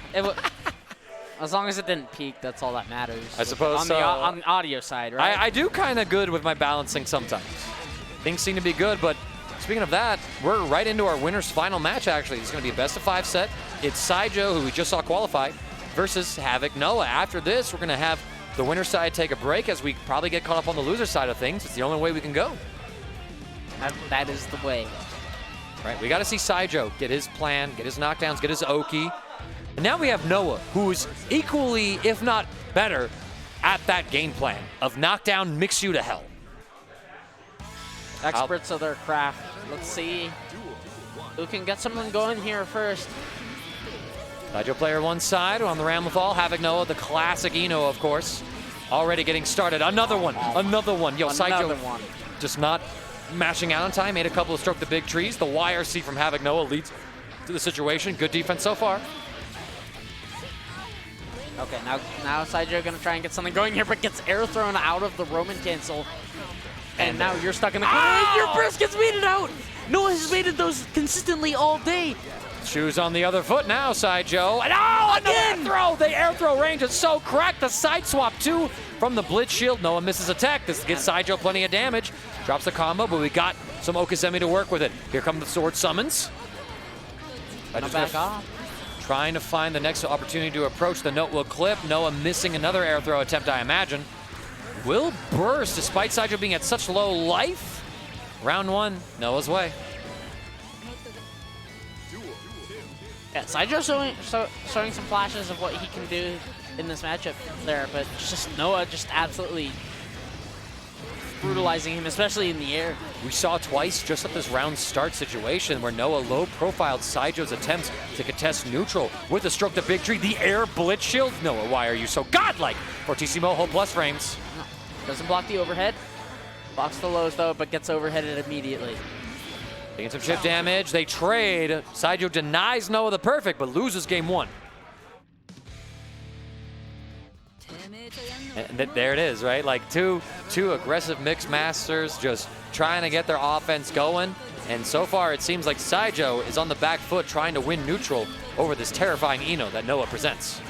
As long as it didn't peak, that's all that matters. I suppose on so. On the audio side, right? I do kind of good with my balancing sometimes. Things seem to be good, but speaking of that, we're right into our winner's final match, actually. It's going to be a best-of-5 set. It's SciJo, who we just saw qualify, versus Havoc Noah. After this, we're going to have the winner's side take a break as we probably get caught up on the loser side of things. It's the only way we can go. That is the way. Right, we got to see SciJo get his plan, get his knockdowns, get his Oki. And now we have Noah, who's equally, if not better, at that game plan of knockdown, mix you to hell. Experts of their craft. Let's see who can get something going here first. SciJo player one side on the Ramlethal. Havoc Noah, the classic Eno, of course. Already getting started. Another one. Yo, SciJo just not mashing out on time. Made a couple of stroke the big trees. The YRC from Havoc Noah leads to the situation. Good defense so far. Okay, now SciJo gonna try and get something going here, but gets air thrown out of the Roman cancel. And now you're stuck in the corner. Your burst gets baited out. Noah has baited those consistently all day. Shoes on the other foot now, SciJo. And another throw. The air throw range is so cracked. The side swap too from the Blitz Shield. Noah misses attack. This gets SciJo plenty of damage. Drops the combo, but we got some Okazemi to work with it. Here come the sword summons. Back off. Trying to find the next opportunity to approach. The note will clip. Noah missing another air throw attempt, I imagine. Will burst despite SciJo being at such low life. Round one, Noah's way. Yeah, SciJo showing some flashes of what he can do in this matchup there, but just Noah just absolutely brutalizing him, especially in the air. We saw twice just at this round start situation where Noah low-profiled SciJo's attempts to contest neutral with a stroke to big tree. The air blitz shield. Noah, why are you so godlike? Fortissimo hold plus frames. No, doesn't block the overhead. Blocks the lows though, but gets overheaded immediately. Taking some chip damage. They trade. SciJo denies Noah the perfect, but loses game one. And there it is, right? Like two aggressive mixed masters just trying to get their offense going. And so far, it seems like SciJo is on the back foot trying to win neutral over this terrifying Eno that Noah presents.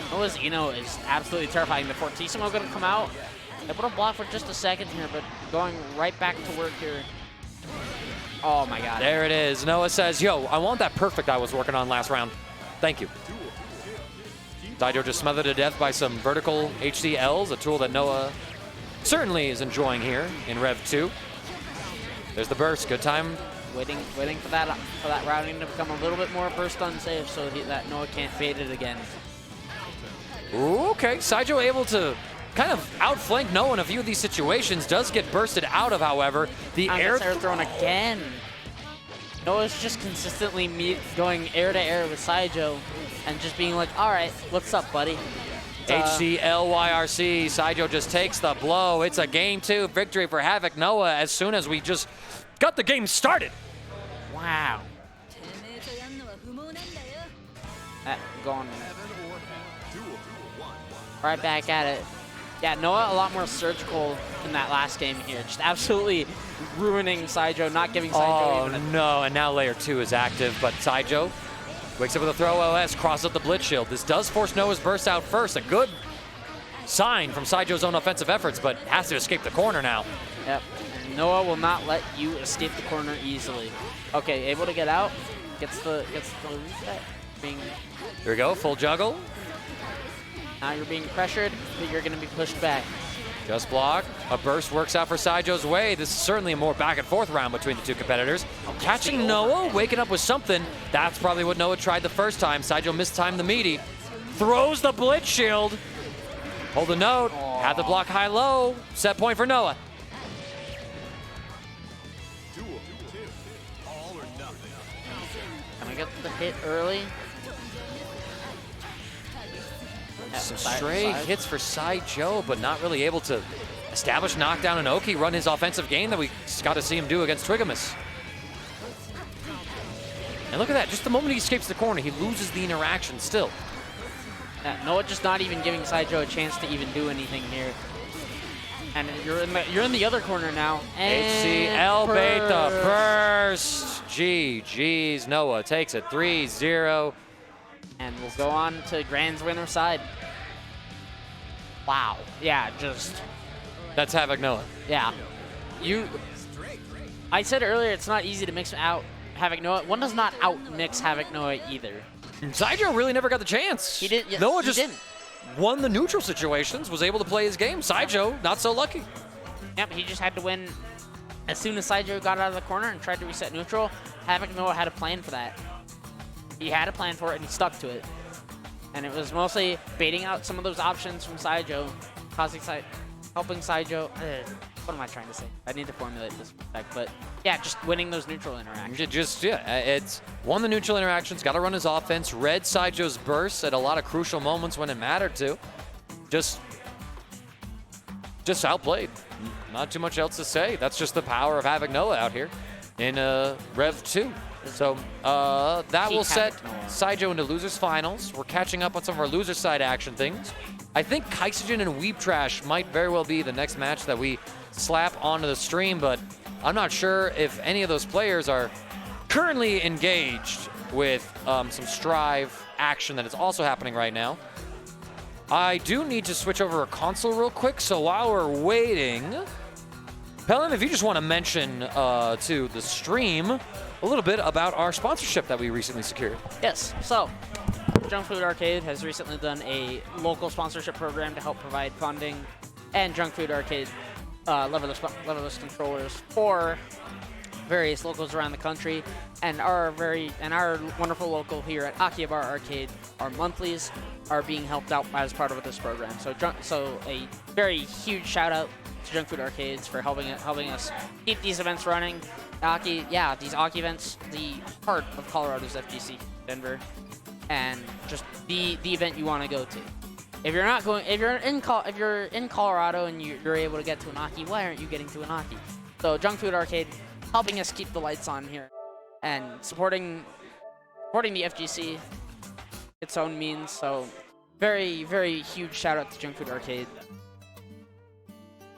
Noah's Eno is absolutely terrifying. The Fortissimo going to come out. Able to block for just a second here, but going right back to work here. Oh my god. There it is. Noah says, yo, I want that perfect I was working on last round. Thank you. SciJo just smothered to death by some vertical HCLs, a tool that Noah certainly is enjoying here in Rev 2. There's the burst. Good time. Waiting for that routing to become a little bit more burst unsafe so that Noah can't bait it again. Ooh, okay. SciJo able to kind of outflank Noah in a few of these situations. Does get bursted out of, however. The air thrown again. Noah's just consistently going air to air with SciJo and just being like, all right, what's up, buddy? HCLYRC. SciJo just takes the blow. It's a game 2 victory for Havoc Noah as soon as we just got the game started. Wow. Going right back at it. Yeah, Noah a lot more surgical in that last game here. Just absolutely ruining SciJo, not giving SciJo even a... no, and now layer 2 is active, but SciJo wakes up with a throw OS, crosses up the blitz shield. This does force Noah's burst out first. A good sign from SciJo's own offensive efforts, but has to escape the corner now. Yep. Noah will not let you escape the corner easily. Okay, able to get out. Gets the reset. Here we go, full juggle. Now you're being pressured, but you're going to be pushed back. Just block. A burst works out for SciJo's way. This is certainly a more back and forth round between the two competitors. Catching Noah, waking up with something. That's probably what Noah tried the first time. SciJo mistimed the meaty. Throws the blitz shield. Hold the note. Had the block high-low. Set point for Noah. Can I get the hit early? Some stray hits for SciJo, but not really able to establish knockdown and Oki, run his offensive game that we got to see him do against Twiggimus. And look at that, just the moment he escapes the corner, he loses the interaction still. Yeah, Noah just not even giving SciJo a chance to even do anything here. And you're in the other corner now. HCL Beta burst. GG's, Noah takes it 3-0. And we'll go on to Grand's winner side. Wow. Yeah, just. That's Havoc Noah. Yeah. I said earlier it's not easy to mix out Havoc Noah. One does not out-mix Havoc Noah either. SciJo really never got the chance. He didn't. Yes, Noah just didn't. won the neutral situations, was able to play his game. SciJo, not so lucky. Yep, he just had to win. As soon as SciJo got out of the corner and tried to reset neutral, Havoc Noah had a plan for that. He had a plan for it and he stuck to it. And it was mostly baiting out some of those options from SciJo, helping SciJo. What am I trying to say? I need to formulate this back, but yeah, just winning those neutral interactions. It's won the neutral interactions, got to run his offense, read SciJo's bursts at a lot of crucial moments when it mattered to. Just outplayed. Not too much else to say. That's just the power of Havoc Noah out here in Rev 2. So that will set SciJo into losers finals. We're catching up on some of our loser side action things. I think Kaisogen and Weebtrash might very well be the next match that we slap onto the stream, but I'm not sure if any of those players are currently engaged with some Strive action that is also happening right now. I do need to switch over a console real quick, so while we're waiting, Pelham, if you just want to mention to the stream a little bit about our sponsorship that we recently secured. Yes, so Junk Food Arcade has recently done a local sponsorship program to help provide funding and Junk Food Arcade leverless controllers for various locals around the country, and our wonderful local here at Akihabara Arcade, our monthlies are being helped out as part of this program. So a very huge shout out to Junk Food Arcades for helping us keep these events running. These Aki events, the heart of Colorado's FGC Denver, and just the event you want to go to. If you're in Colorado and you're able to get to an Aki, why aren't you getting to an Aki? So Junk Food Arcade helping us keep the lights on here and supporting the FGC its own means. So very, very huge shout out to Junk Food Arcade.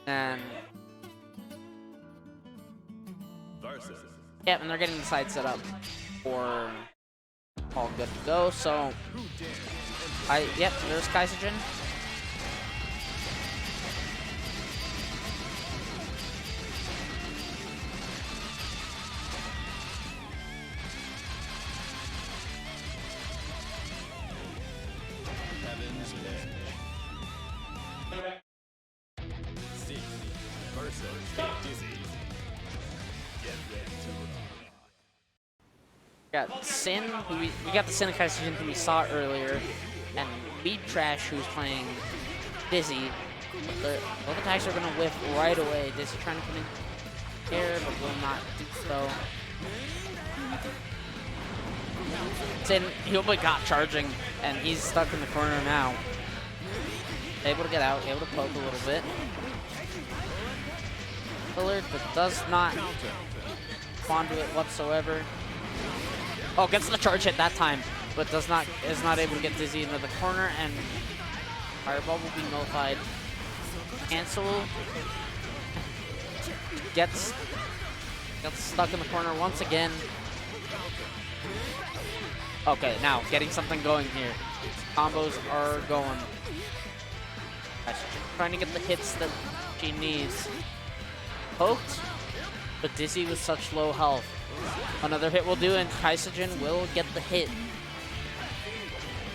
And yeah, and they're getting the side set up for all good to go. So there's Kaisogen. Got Sin, we got the Sin of Kaisogen who we saw earlier, and Weebtrash who's playing Dizzy. Both attacks are gonna whiff right away. Dizzy trying to come in here, but will not do so. Sin, he'll be got charging, and he's stuck in the corner now. Able to get out, able to poke a little bit. Willard, but does not respond to it whatsoever. Oh, gets the charge hit that time, but is not able to get Dizzy into the corner, and Fireball will be nullified. Cancel. Gets stuck in the corner once again. Okay, now getting something going here. Combos are going. Trying to get the hits that she needs. Poked, but Dizzy with such low health. Another hit will do, and Kaisogen will get the hit.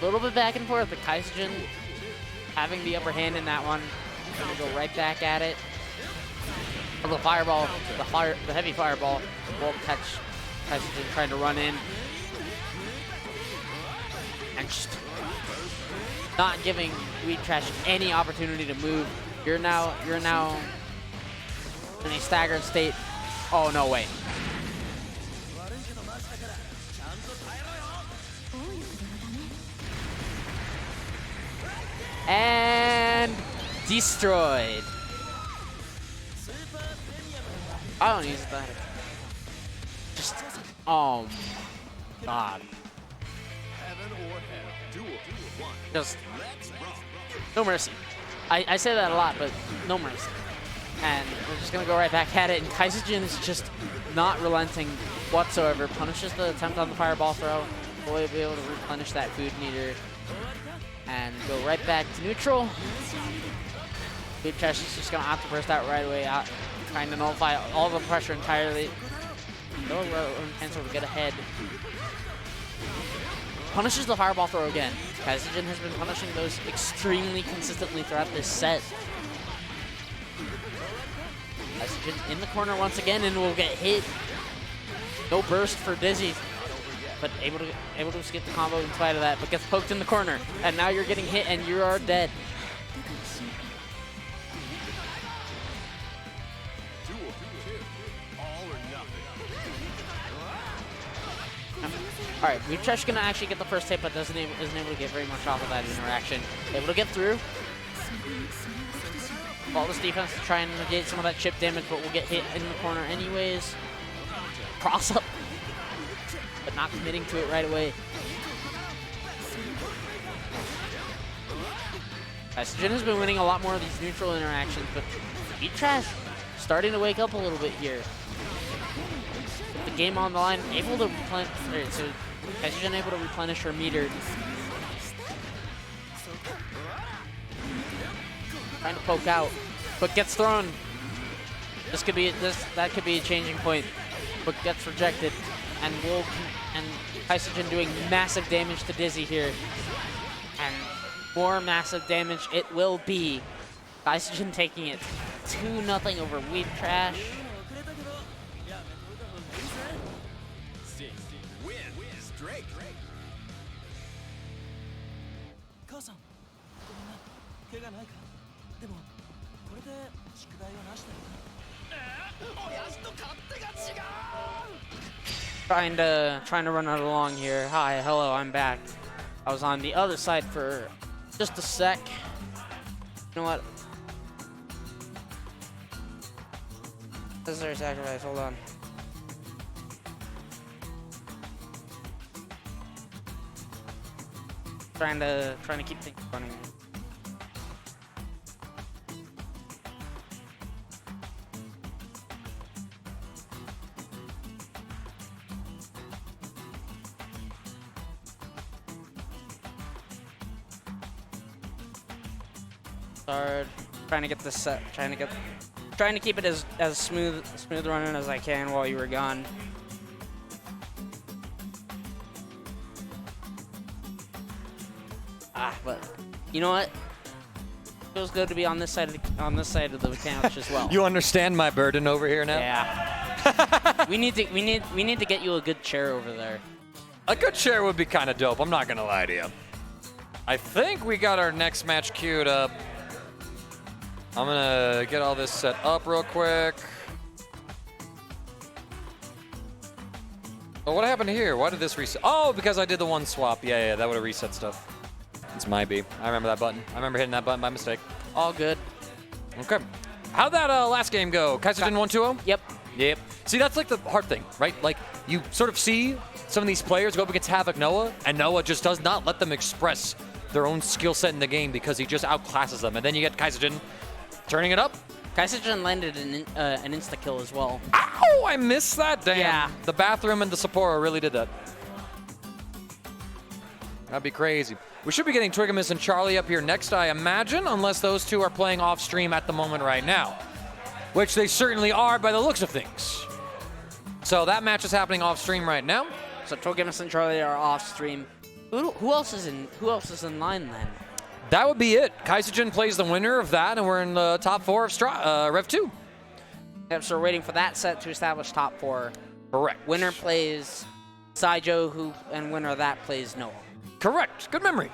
A little bit back and forth, but Kaisogen having the upper hand in that one. Gonna go right back at it. The fireball, the heavy fireball will catch Kaisogen trying to run in. And just not giving Weebtrash any opportunity to move. You're now in a staggered state. Oh, no way. And destroyed. I don't use that. Just, oh God. Just no mercy. I say that a lot, but no mercy. And we're just gonna go right back at it. And Kaisogen is just not relenting whatsoever. Punishes the attempt on the fireball throw. Will be able to replenish that food meter and go right back to neutral. Weebtrash is just gonna have to burst out right away, trying to nullify all the pressure entirely. No cancel to get ahead. Punishes the fireball throw again. Kaisogen has been punishing those extremely consistently throughout this set. Kaisogen in the corner once again and will get hit. No burst for Dizzy, but able to skip the combo in spite of that, but gets poked in the corner. And now you're getting hit and you are dead. All right, Weebtrash gonna actually get the first hit, but isn't able to get very much off of that interaction. Able to get through. Flawless defense to try and negate some of that chip damage, but will get hit in the corner anyways. Cross up, but not committing to it right away. Kaisogen has been winning a lot more of these neutral interactions, but Weebtrash starting to wake up a little bit here. With the game on the line, able to replenish. So Kaisogen able to replenish her meter. Trying to poke out, but gets thrown. That could be a changing point, but gets rejected, and Kaisogen doing massive damage to Dizzy here, and more massive damage it will be. Kaisogen taking it 2-0 over Weebtrash. Trying to run it along here. Hi, hello, I'm back. I was on the other side for just a sec. You know what? Necessary sacrifice, hold on. Trying to keep things running. Trying to get this set, trying to keep it as smooth running as I can while you were gone. But you know what? Feels good to be on this side of the couch as well. You understand my burden over here now? Yeah. we need to get you a good chair over there. A good chair would be kind of dope. I'm not gonna lie to you. I think we got our next match queued up. I'm gonna get all this set up real quick. Oh, what happened here? Why did this reset? Oh, because I did the one swap. Yeah, that would have reset stuff. It's my B. I remember that button. I remember hitting that button by mistake. All good. Okay. How'd that last game go? Kaisogen 1-2-0? Yep. See, that's like the hard thing, right? Like, you sort of see some of these players go up against Havoc Noah, and Noah just does not let them express their own skill set in the game because he just outclasses them. And then you get Kaisogen turning it up. Kaisogen landed an insta-kill as well. Ow! I missed that. Damn. Yeah. The bathroom and the Sapporo really did that. That'd be crazy. We should be getting Twiggimus and Charlie up here next, I imagine, unless those two are playing off stream at the moment right now, which they certainly are by the looks of things. So that match is happening off stream right now. So Twiggimus and Charlie are off stream. Who else is in line then? that would be it. Kaisogen plays the winner of that, and we're in the top 4 of Rev 2. Yep, so we're waiting for that set to establish top 4. Correct. Winner plays SciJo, and winner of that plays Noah. Correct. Good memory.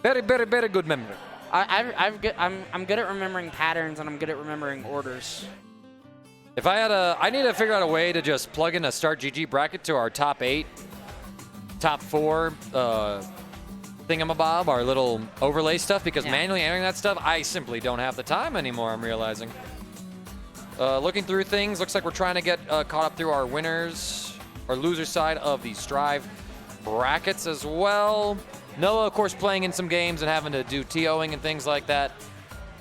Very, very, very good memory. I'm good at remembering patterns, and I'm good at remembering orders. If I had I need to figure out a way to just plug in a Start GG bracket to our top 8, top 4 thingamabob, our little overlay stuff, because manually entering that stuff, I simply don't have the time anymore, I'm realizing. Looking through things, looks like we're trying to get caught up through our winners, or loser side of the Strive brackets as well. Noah, of course, playing in some games and having to do TOing and things like that.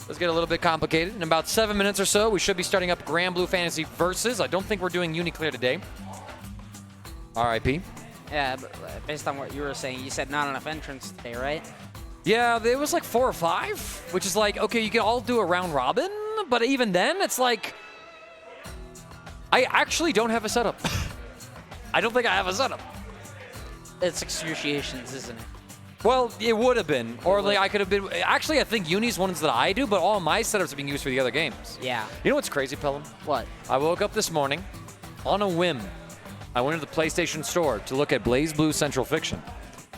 Let's get a little bit complicated. In about 7 minutes or so, we should be starting up Grand Blue Fantasy Versus. I don't think we're doing Uniclear today. RIP. Yeah, but based on what you were saying, you said not enough entrants today, right? Yeah, there was like 4 or 5, which is like, okay, you can all do a round robin, but even then, it's like, I actually don't have a setup. I don't think I have a setup. It's excruciations, isn't it? Well, it would have been, or like I could have been. Actually, I think Uni's ones that I do, but all my setups are being used for the other games. Yeah. You know what's crazy, Pelham? What? I woke up this morning, on a whim. I went to the PlayStation Store to look at Blaze Blue Central Fiction.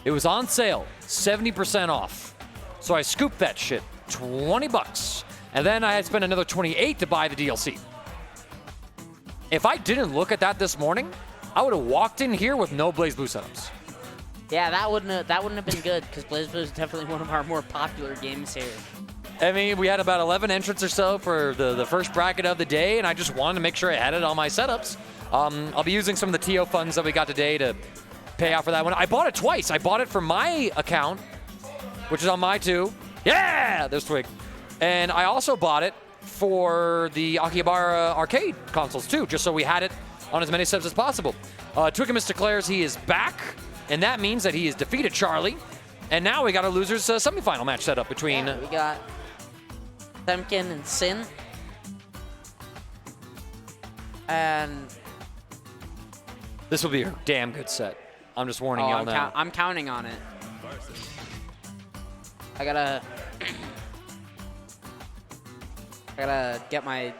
It was on sale, 70% off. So I scooped that shit, $20, and then I had spent another $28 to buy the DLC. If I didn't look at that this morning, I would have walked in here with no Blaze Blue setups. Yeah, that wouldn't have been good, because BlazBlue is definitely one of our more popular games here. I mean, we had about 11 entrants or so for the first bracket of the day, and I just wanted to make sure I had it on my setups. I'll be using some of the TO funds that we got today to pay out for that one. I bought it twice. I bought it for my account, which is on my 2. Yeah, there's Twig. And I also bought it for the Akihabara arcade consoles too, just so we had it on as many subs as possible. Twiggimus declares he is back, and that means that he has defeated Charlie. And now we got a losers semifinal match set up between. Yeah, we got Temkin and Sin. And this will be a damn good set. I'm just warning y'all now. I'm counting on it. I gotta get my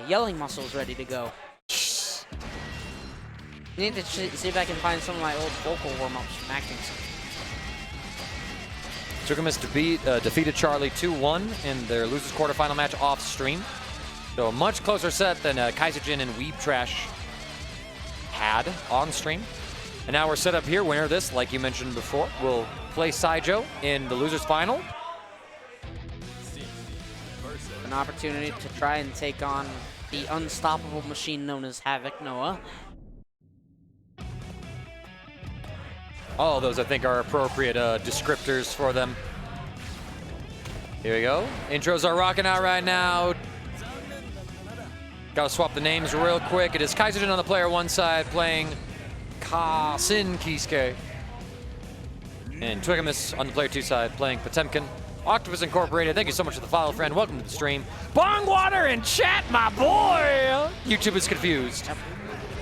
yelling muscles ready to go. I need to see if I can find some of my old vocal warm-ups from acting. Twiggimus defeated Charlie 2-1 in their losers quarterfinal match off stream. So a much closer set than Kaisogen and Weebtrash had on stream. And now we're set up here. Winner of this, like you mentioned before, will play SciJo in the losers final. An opportunity to try and take on the unstoppable machine known as Havoc Noah. All of those, I think, are appropriate descriptors for them. Here we go. Intros are rocking out right now. Gotta swap the names real quick. It is Kaisogen on the player 1 side playing Sin Kisuke. And Twiggimus on the player 2 side playing Potemkin. Octopus Incorporated, thank you so much for the follow, friend. Welcome to the stream. Bongwater in chat, my boy! YouTube is confused.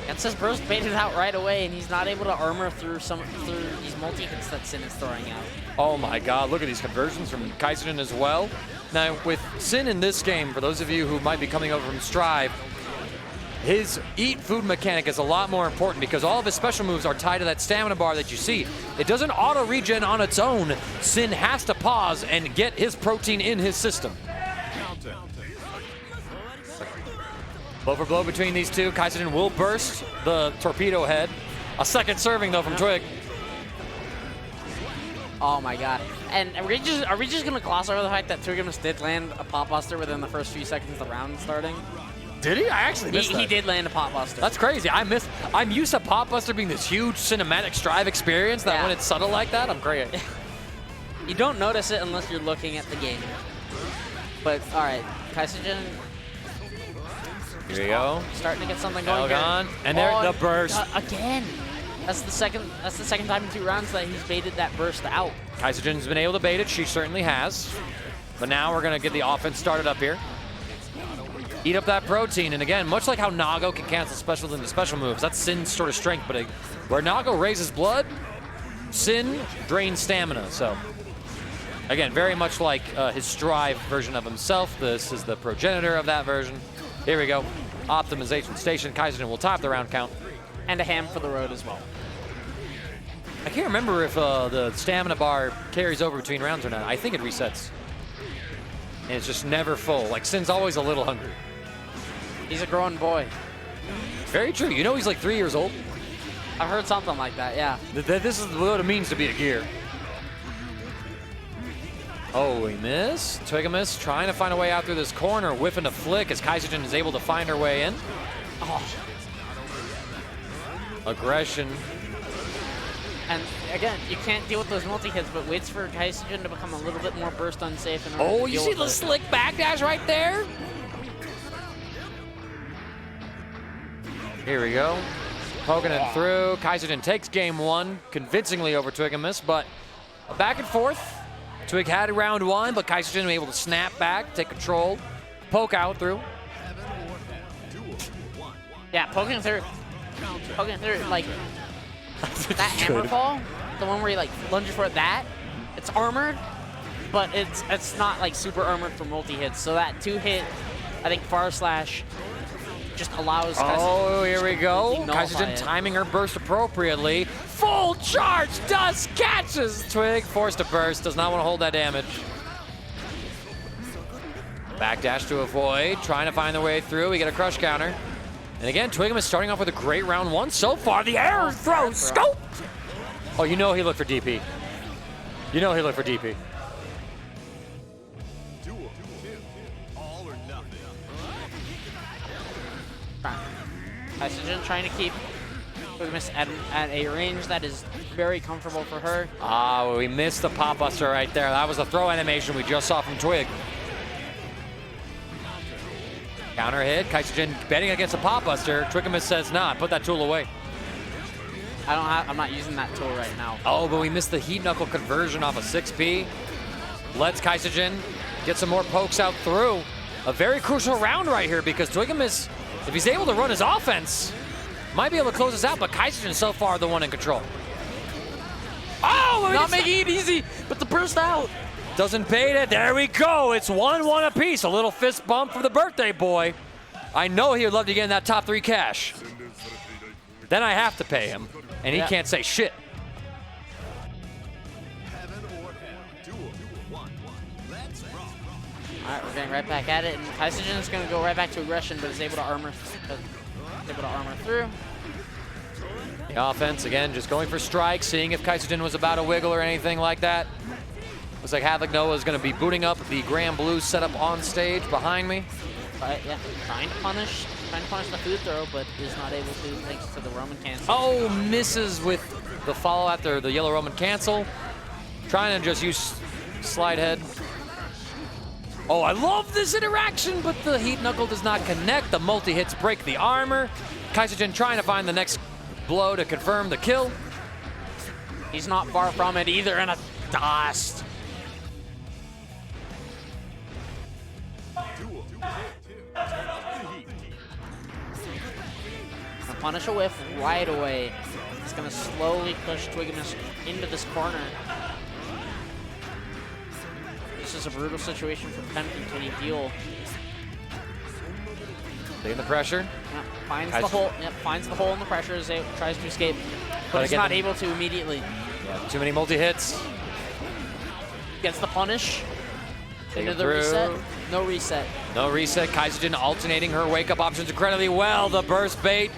Gets his burst baited out right away, and he's not able to armor through these multi-hits that Sin is throwing out. Oh my god, look at these conversions from Kaisogen as well. Now, with Sin in this game, for those of you who might be coming over from Strive, his eat food mechanic is a lot more important because all of his special moves are tied to that stamina bar that you see. It doesn't auto-regen on its own. Sin has to pause and get his protein in his system. Blow for blow between these two. Kaisogen will burst the torpedo head. A second serving, though, from Twig. Oh my god. And are we just going to gloss over the fact that Twiggimus did land a pop buster within the first few seconds of the round starting? Did he? I actually missed that. He did land a pop buster. That's crazy. I'm used to pop buster being this huge cinematic Strive experience that when it's subtle like that, I'm crazy. You don't notice it unless you're looking at the game. But, alright. Kaisogen. Here we go. Starting to get something going Elgon. And there, the burst. Again. That's the second time in 2 rounds that he's baited that burst out. Kaisogen's been able to bait it. She certainly has. But now we're going to get the offense started up here. Eat up that protein. And again, much like how Nago can cancel specials into special moves, that's Sin's sort of strength. But where Nago raises blood, Sin drains stamina. So Again, very much like his Strive version of himself. This is the progenitor of that version. Here we go. Optimization station. Kaisogen will top the round count. And a ham for the road as well. I can't remember if the stamina bar carries over between rounds or not. I think it resets. And it's just never full. Like, Sin's always a little hungry. He's a growing boy. Very true. You know he's like 3 years old? I heard something like that, yeah. This is what it means to be a gear. Oh, we missed. Twiggimus trying to find a way out through this corner, whiffing a flick as Kaisogen is able to find her way in. Oh. Aggression. And again, you can't deal with those multi-hits, but waits for Kaisogen to become a little bit more burst unsafe. In order Oh, to you deal see with the it. slick backdash right there? Here we go. Poking it through. Kaisogen takes game one convincingly over Twiggimus, but a back and forth. Twig had round one, but Kaisogen was able to snap back, take control, poke out through. Yeah, poking through, like that hammer fall, the one where he like lunges for that. It's armored, but it's not like super armored for multi-hits. So that 2-hit, I think far slash just allows. Oh, here we go. Nullify Kaisogen it. timing her burst appropriately. Full charge, does catches. Twig forced to burst, does not want to hold that damage. Backdash to avoid, trying to find the way through. We get a crush counter. And again, Twiggimus starting off with a great round one so far. The air throw, scope! Oh, you know he looked for DP. You know he looked for DP. Kaisogen trying to keep Twiggimus at a range that is very comfortable for her. Ah, well, we missed the pop buster right there. That was a throw animation we just saw from Twig. Counter hit, Kaisogen betting against a pop buster. Twiggimus says, nah, put that tool away. I'm not using that tool right now. Oh, but we missed the heat knuckle conversion off a 6P. Lets Kaisogen get some more pokes out through. A very crucial round right here because Twiggimus, if he's able to run his offense, might be able to close this out, but Kaisogen so far the one in control. Oh, Not making it easy, but the burst out. Doesn't bait it. There we go. It's 1-1 apiece. A little fist bump for the birthday boy. I know he would love to get in that top 3 cash. Then I have to pay him, and he can't say shit. All right, we're getting right back at it, and Kaisogen is going to go right back to aggression, but is able to armor through. The offense, again, just going for strikes, seeing if Kaisogen was about to wiggle or anything like that. Looks like Havoc Noah is going to be booting up the Grand Blue setup on stage behind me. Yeah, trying to punish the food throw, but is not able to thanks to the Roman cancel. Oh, misses with the follow after the yellow Roman cancel. Trying to just use slide head. Oh, I love this interaction, but the heat knuckle does not connect. The multi-hits break the armor. Kaisogen trying to find the next blow to confirm the kill. He's not far from it either, and a dust. Punish a whiff right away. It's going to slowly push Twiggimus into this corner. This is a brutal situation for Pemkin. Can he deal? Taking the pressure. Yeah, finds the hole. Yep, finds the hole in the pressure as he tries to escape, but he's not able to immediately. Yeah, too many multi-hits. Gets the punish. Take Into it the through. reset. No reset. No reset. Kaisogen alternating her wake-up options incredibly well. The burst bait.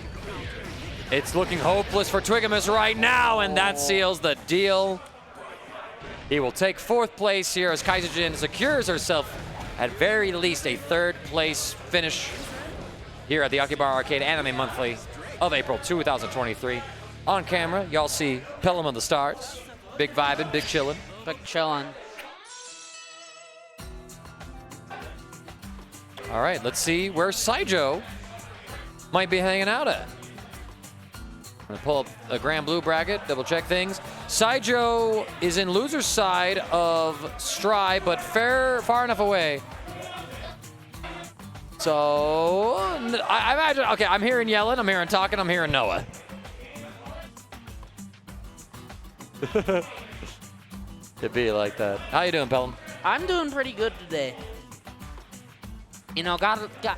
It's looking hopeless for Twiggimus right now, and that seals the deal. He will take 4th place here as Kaisogen secures herself at very least a 3rd place finish here at the Akihabara Arcade Anime Monthly of April 2023. On camera, y'all see Pelham of the Stars. Big vibing, big chillin'. Big chillin'. All right, let's see where SciJo might be hanging out at. I'm gonna pull up a Grand Blue bracket, double check things. SciJo is in loser's side of Strive, but far enough away. So, I imagine, okay, I'm hearing yelling, I'm hearing talking, I'm hearing Noah. It'd be like that. How you doing, Pelham? I'm doing pretty good today. You know,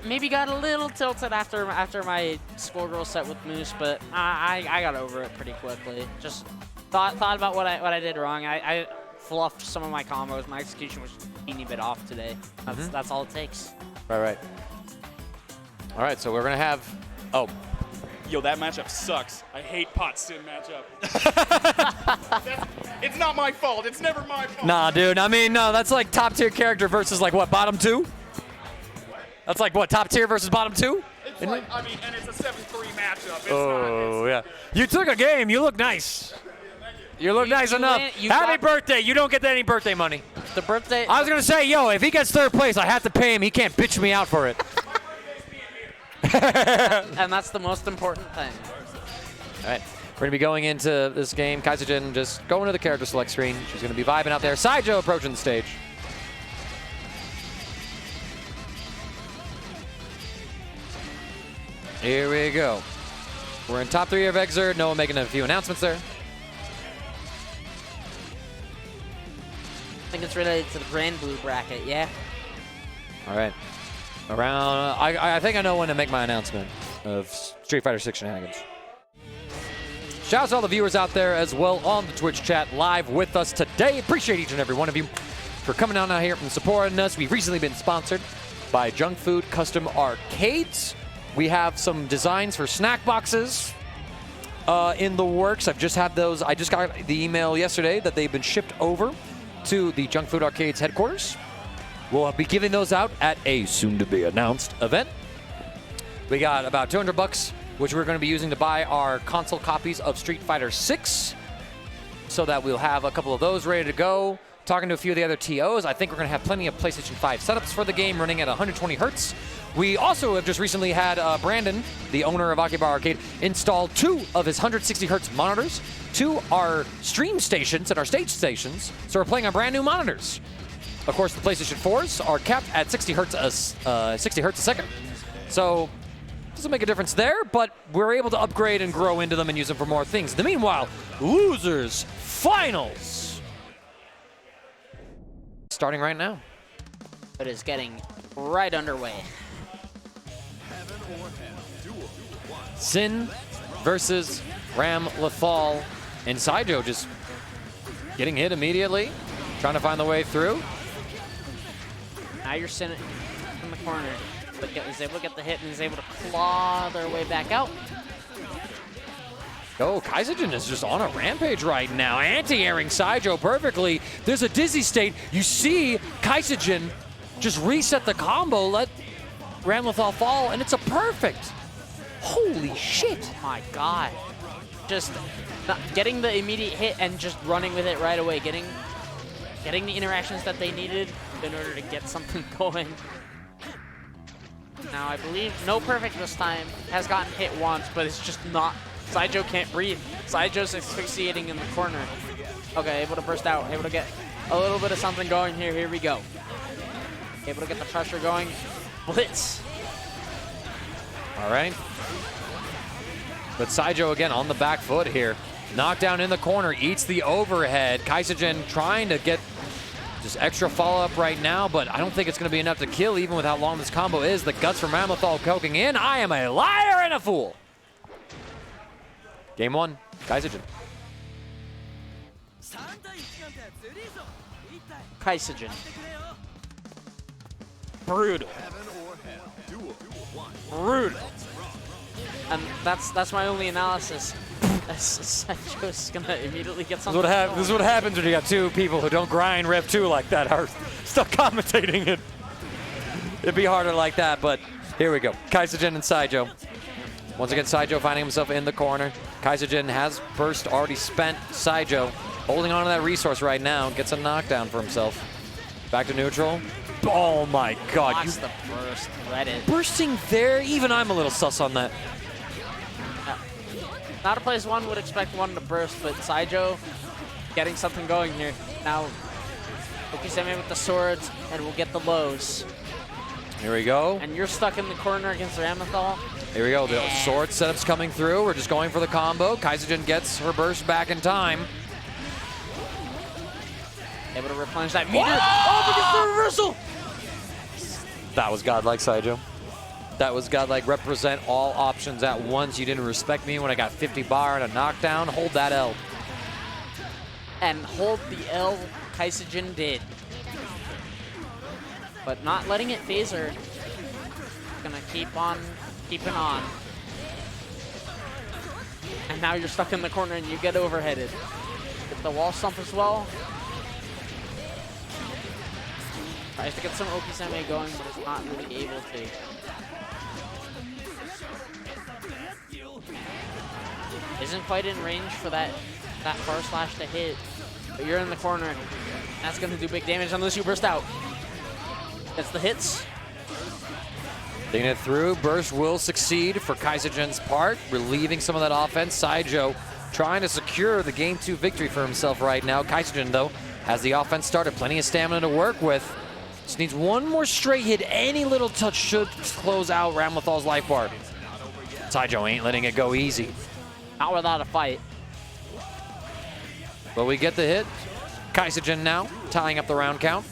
maybe got a little tilted after my Skullgirl set with Moose, but I got over it pretty quickly. Just thought about what I did wrong. I fluffed some of my combos. My execution was a teeny bit off today. That's all it takes. Right. All right, so we're gonna have. Oh. Yo, that matchup sucks. I hate pot sim matchup. It's not my fault. It's never my fault. Nah, dude. I mean, no, that's like top tier character versus like what, bottom two? That's like what, top tier versus bottom two? It's like, I mean, and it's a 7-3 matchup. It's Oh, yeah. You took a game. You look nice. You look nice enough. Happy birthday. You don't get any birthday money. The birthday. I was going to say, yo, if he gets third place, I have to pay him. He can't bitch me out for it. And that's the most important thing. All right. We're going to be going into this game. Kaisogen just going to the character select screen. She's going to be vibing out there. SciJo approaching the stage. Here we go. We're in top 3 of Exert. Noah making a few announcements there. I think it's related to the Grand Blue bracket, yeah? All right. Around, I think I know when to make my announcement of Street Fighter 6 shenanigans. Shout out to all the viewers out there as well on the Twitch chat live with us today. Appreciate each and every one of you for coming out here and supporting us. We've recently been sponsored by Junk Food Custom Arcades. We have some designs for snack boxes in the works. I've just had those. I just got the email yesterday that they've been shipped over to the Junk Food Arcades headquarters. We'll be giving those out at a soon-to-be-announced event. We got about $200, which we're going to be using to buy our console copies of Street Fighter 6, so that we'll have a couple of those ready to go. Talking to a few of the other TOs, I think we're going to have plenty of PlayStation 5 setups for the game running at 120 hertz. We also have just recently had Brandon, the owner of Akiba Arcade, install 2 of his 160 hertz monitors to our stream stations and our stage stations, so we're playing on brand new monitors. Of course, the PlayStation 4s are capped at 60 hertz a second, so it doesn't make a difference there, but we're able to upgrade and grow into them and use them for more things. In the meanwhile, Losers Finals starting right now. It is getting right underway. Sin versus Ram Lethal, and SciJo just getting hit immediately, trying to find the way through. Now you're sitting in the corner, but is able to get the hit and is able to claw their way back out. Oh, Kaisogen is just on a rampage right now, anti-airing SciJo perfectly. There's a dizzy state. You see Kaisogen just reset the combo, let Ram Lethal fall, and it's a perfect. Holy shit. Oh my God. Just getting the immediate hit and just running with it right away, getting the interactions that they needed in order to get something going. Now I believe no perfect this time, has gotten hit once, but it's just not. SciJo can't breathe. SciJo's asphyxiating in the corner. Okay, able to burst out, able to get a little bit of something going here. Here we go. Able to get the pressure going. Blitz. All right. But SciJo again on the back foot here. Knockdown in the corner, eats the overhead. Kaisogen trying to get just extra follow-up right now, but I don't think it's going to be enough to kill even with how long this combo is. The guts from Ram Lethal poking in. I am a liar and a fool. Game 1, Kaisogen. Kaisogen. Brutal. Brutal. And that's my only analysis. SciJo's gonna immediately get something. This is what happens when you got 2 people who don't grind Rev 2 like that, are stuck commentating it. It'd be harder like that, but here we go. Kaisogen and SciJo. Once again, SciJo finding himself in the corner. Kaisogen has burst already spent. SciJo holding on to that resource right now. Gets a knockdown for himself. Back to neutral. Oh my God. Watch the burst. Let it. Bursting there? Even I'm a little sus on that. Not a place one would expect one to burst, but SciJo getting something going here. Now, Okizeme with the swords, and we'll get the lows. Here we go. And you're stuck in the corner against Ram Lethal. Here we go. The sword setup's coming through. We're just going for the combo. Kaisogen gets her burst back in time. Able to replenish that meter. Oh, but it's the reversal! That was godlike, SciJo. That was godlike. Represent all options at once. You didn't respect me when I got 50 bar and a knockdown. Hold that L. And hold the L Kaisogen did. But not letting it phase her. Gonna keep on keeping on. And now you're stuck in the corner and you get overheaded. Get the wall stomp as well. Tries to get some Okisame going, but is not really able to. Isn't quite in range for that far slash to hit. But you're in the corner. That's gonna do big damage unless you burst out. Gets the hits. Taking it through. Burst will succeed for Kaisogen's part, relieving some of that offense. SciJo trying to secure the Game 2 victory for himself right now. Kaisogen, though, has the offense started. Plenty of stamina to work with. Just needs one more straight hit. Any little touch should close out Ramlethal's life bar. SciJo ain't letting it go easy. Not without a fight. But we get the hit. Kaisogen now tying up the round count.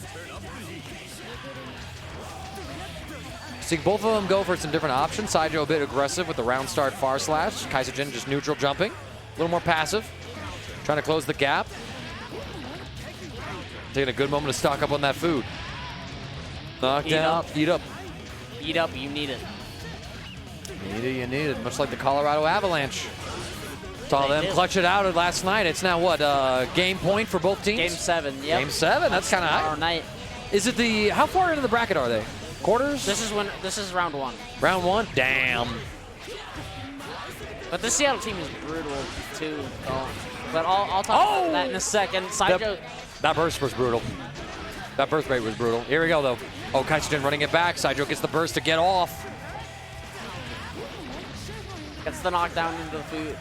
See both of them go for some different options. SciJo a bit aggressive with the round start far slash. Kaisogen just neutral jumping. A little more passive. Trying to close the gap. Taking a good moment to stock up on that food. Knock down, eat up. Eat up, you need it. Need it, you need it. Much like the Colorado Avalanche. Saw them clutch it out last night. It's now what, game point for both teams? Game 7, yep. Game 7, that's kind of high. Tomorrow night. Is it the, how far into the bracket are they? Quarters? This is round 1. Round 1? Damn. But the Seattle team is brutal too. But I'll talk about that in a second. SciJo. That burst was brutal. That burst rate was brutal. Here we go though. Oh, Kaisogen running it back. SciJo gets the burst to get off. Gets the knockdown into the food.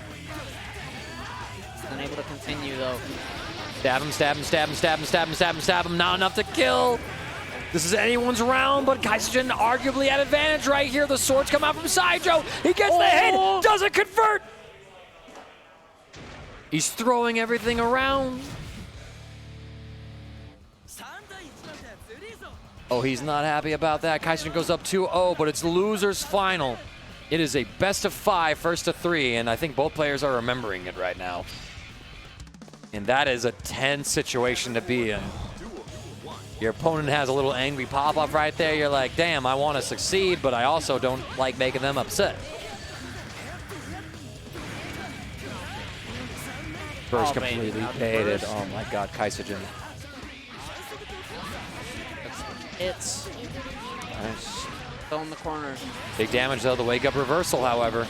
Unable to continue though. Stab him, stab him, stab him, stab him, stab him, stab him, stab him. Not enough to kill. This is anyone's round, but Kaisogen arguably at advantage right here. The swords come out from SciJo. He gets the hit, doesn't convert. He's throwing everything around. Oh, he's not happy about that. Kaisogen goes up 2-0, but it's loser's final. It is a best of 5, first to 3, and I think both players are remembering it right now. And that is a tense situation to be in. Your opponent has a little angry pop-up right there. You're like, damn, I want to succeed, but I also don't like making them upset. Burst completely baited. Oh my god, Kaisogen. It's Nice. still in the corner. Big damage though, the wake up reversal, however.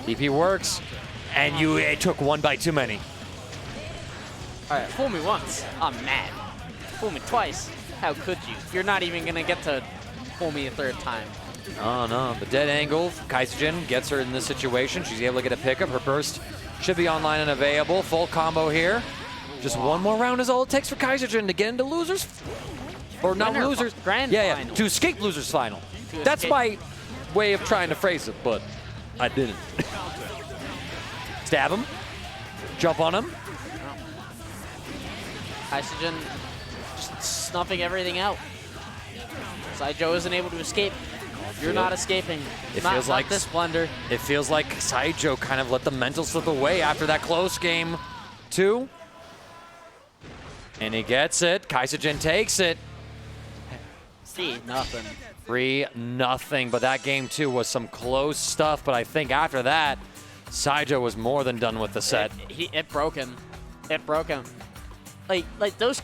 DP works, and it took one bite too many. All right, fool me once, I'm mad. Fool me twice, how could you? You're not even gonna get to fool me a third time. Oh no, the dead angle. Kaisogen gets her in this situation. She's able to get a pickup. Her burst should be online and available. Full combo here. Just one more round is all it takes for Kaisogen to get into losers. Or not losers. Grand yeah, final. to escape losers final. That's my way of trying to phrase it, but I didn't. Stab him. Jump on him. Kaisogen just snuffing everything out. SciJo isn't able to escape. You're not escaping. It not, feels not like this blender. It feels like SciJo kind of let the mental slip away after that close game 2. And he gets it. Kaisogen takes it. 3-0. 3-0, but that game 2 was some close stuff. But I think after that, SciJo was more than done with the set. It broke him. It broke him. Like those,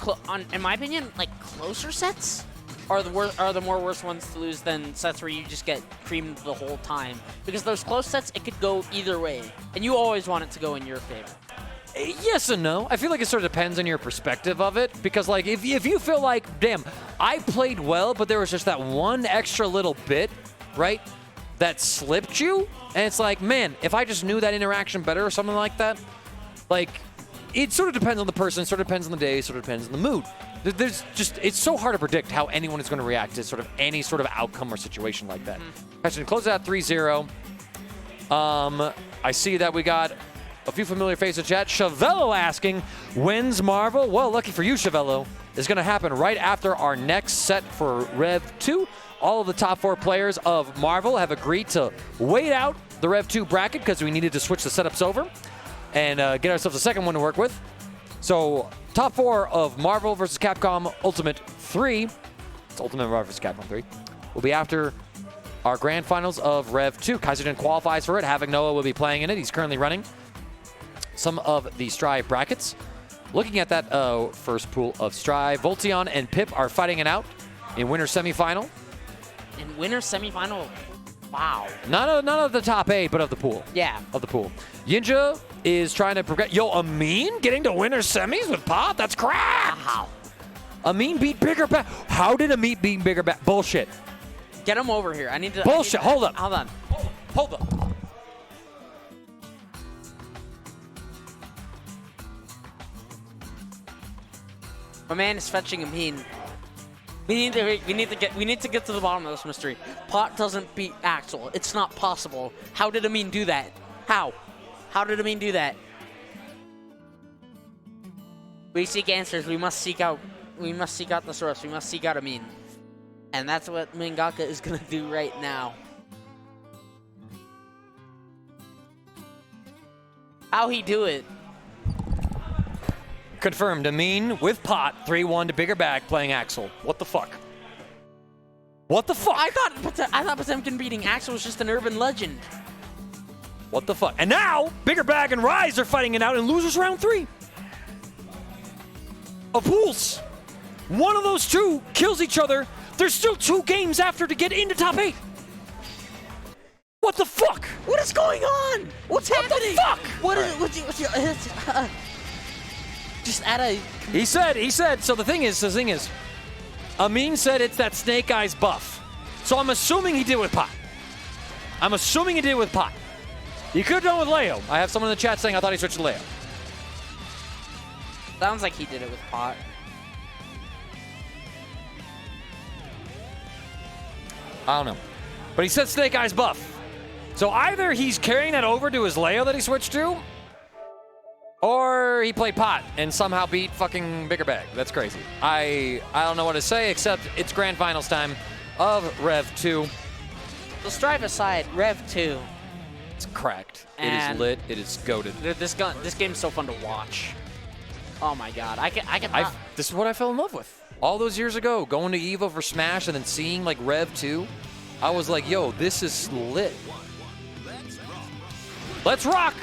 in my opinion, like closer sets are the more worst ones to lose than sets where you just get creamed the whole time. Because those close sets, it could go either way, and you always want it to go in your favor. Yes and no. I feel like it sort of depends on your perspective of it. Because like if you feel like, damn, I played well, but there was just that one extra little bit, right, that slipped you, and it's like, man, if I just knew that interaction better or something like that, like, it sort of depends on the person, sort of depends on the day, sort of depends on the mood. There's just, it's so hard to predict how anyone is going to react to sort of any sort of outcome or situation like that. Actually, close out 3-0. I see that we got a few familiar faces in chat. Chavello asking, when's Marvel? Well, lucky for you, Chavello. is going to happen right after our next set for Rev 2. All of the top 4 players of Marvel have agreed to wait out the Rev 2 bracket because we needed to switch the setups over and get ourselves a second one to work with. So top 4 of Marvel vs. Capcom Ultimate 3, it's Ultimate Marvel vs. Capcom 3, will be after our grand finals of Rev 2. Kaisogen qualifies for it. Havoc Noah will be playing in it. He's currently running some of the Strive brackets. Looking at that first pool of Strive, Volteon and Pip are fighting it out in winner semifinal. In winner semifinal, wow. Not of the top 8, but of the pool. Yeah. Of the pool. Yinja is trying to progress. Yo, Amin getting to winner semis with Pop? That's crap. Wow. Amin beat Bigger Back. How did Amin beat Bigger Back? Bullshit. Get him over here. I need to. Bullshit. Hold up. Hold on. Hold up. My man is fetching Amin. We need to get to the bottom of this mystery. Pot doesn't beat Axel. It's not possible. How did Amin do that? How? How did Amin do that? We seek answers. We must seek out the source. We must seek out Amin. And that's what Mangaka is gonna do right now. How he do it? Confirmed. Amin with Pot, 3-1 to Bigger Bag playing Axel. What the fuck? What the fuck? I thought Potemkin beating Axel was just an urban legend. What the fuck? And now, Bigger Bag and Rise are fighting it out in losers round 3. Of pools. One of those two kills each other. There's still 2 games after to get into top 8. What the fuck? What is going on? What's happening? What the fuck? What's just add a... He said, so the thing is, Amin said it's that Snake Eyes buff. So I'm assuming he did with Pot. He could have done with Leo. I have someone in the chat saying I thought he switched to Leo. Sounds like he did it with Pot. I don't know. But he said Snake Eyes buff. So either he's carrying that over to his Leo that he switched to, or he played Pot and somehow beat fucking Bigger Bag. That's crazy. I don't know what to say except it's grand finals time of Rev 2. So Strive aside, Rev 2. It's cracked. It And is lit. It is goated. This game's so fun to watch. Oh my god, I can. This is what I fell in love with. All those years ago, going to EVO for Smash and then seeing like Rev 2, I was like, yo, this is lit. Let's rock!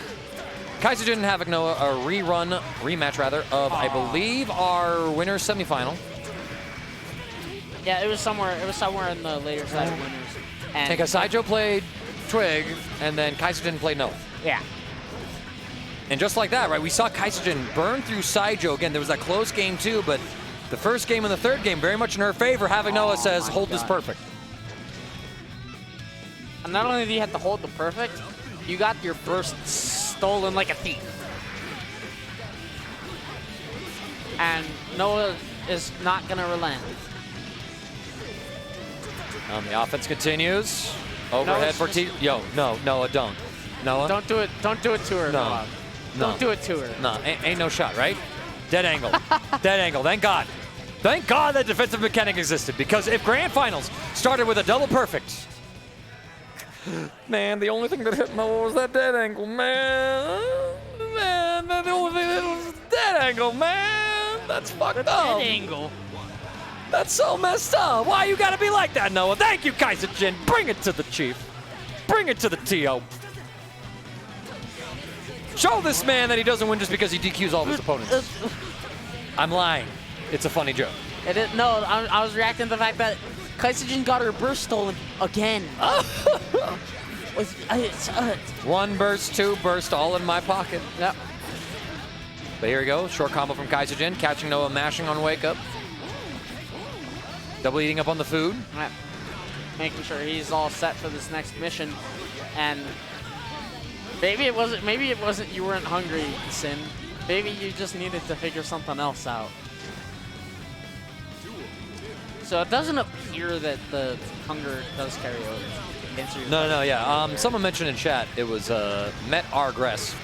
Kaisogen and Havoc Noah, a rematch of, I believe, our winner semifinal. Yeah, it was somewhere in the later side of winners. I think SciJo played Twig, and then Kaisogen played Noah. Yeah. And just like that, right, we saw Kaisogen burn through SciJo. Again, there was that close game too, but the first game and the third game very much in her favor. Havoc Noah says, hold this perfect. And not only do you have to hold the perfect, you got your burst stolen like a thief. And Noah is not going to relent. The offense continues. Overhead for T. Yo, no, Noah, don't. Noah? Don't do it. Don't do it to her, Noah. Don't do it to her. No, ain't no shot, right? Dead angle. Dead angle. Thank God. Thank God that defensive mechanic existed, because if grand finals started with a double perfect, man, the only thing that hit Noah was that dead angle, man. Man, the only thing that was dead angle, man. That's fucked up. Dead angle. That's so messed up. Why you gotta be like that, Noah? Thank you, Kaisogen. Bring it to the Chief. Bring it to the TO. Show this man that he doesn't win just because he DQs all of his opponents. I'm lying. It's a funny joke. No, I was reacting to the fact that Kaisogen got her burst stolen again. One burst, 2 burst, all in my pocket. Yep. But here we go. Short combo from Kaisogen, catching Noah mashing on wake up. Double eating up on the food. Yep. Making sure he's all set for this next mission. And maybe it wasn't you weren't hungry, Sin. Maybe you just needed to figure something else out. So it doesn't appear that the hunger does carry over. No, yeah. Someone mentioned in chat it was met regress.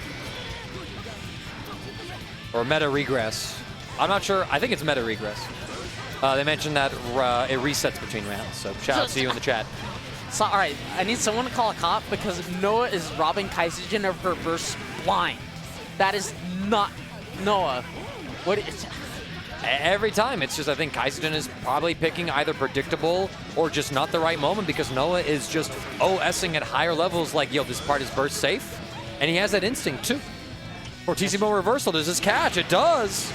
Or meta regress. I'm not sure. I think it's meta regress. They mentioned that it resets between rounds. So shout out to you in the chat. So, all right, I need someone to call a cop because Noah is robbing Kaisogen of her burst blind. That is not Noah. What is... Every time, it's just I think Kaisogen is probably picking either predictable or just not the right moment because Noah is just OSing at higher levels like, yo, this part is burst safe. And he has that instinct too. Fortissimo reversal, does this catch? It does!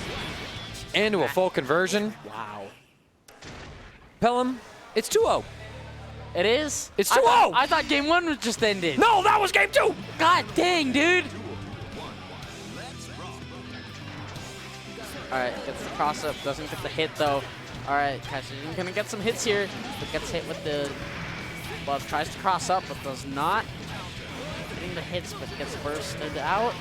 Into a full conversion. Wow. Pelham, it's 2-0. It is? It's 2-0! I thought game 1 was just ended. No, that was game 2! God dang, dude! All right, gets the cross up, doesn't get the hit though. All right, Kaisogen gonna get some hits here, but gets hit with the glove, tries to cross up, but does not. Getting the hits, but gets bursted out.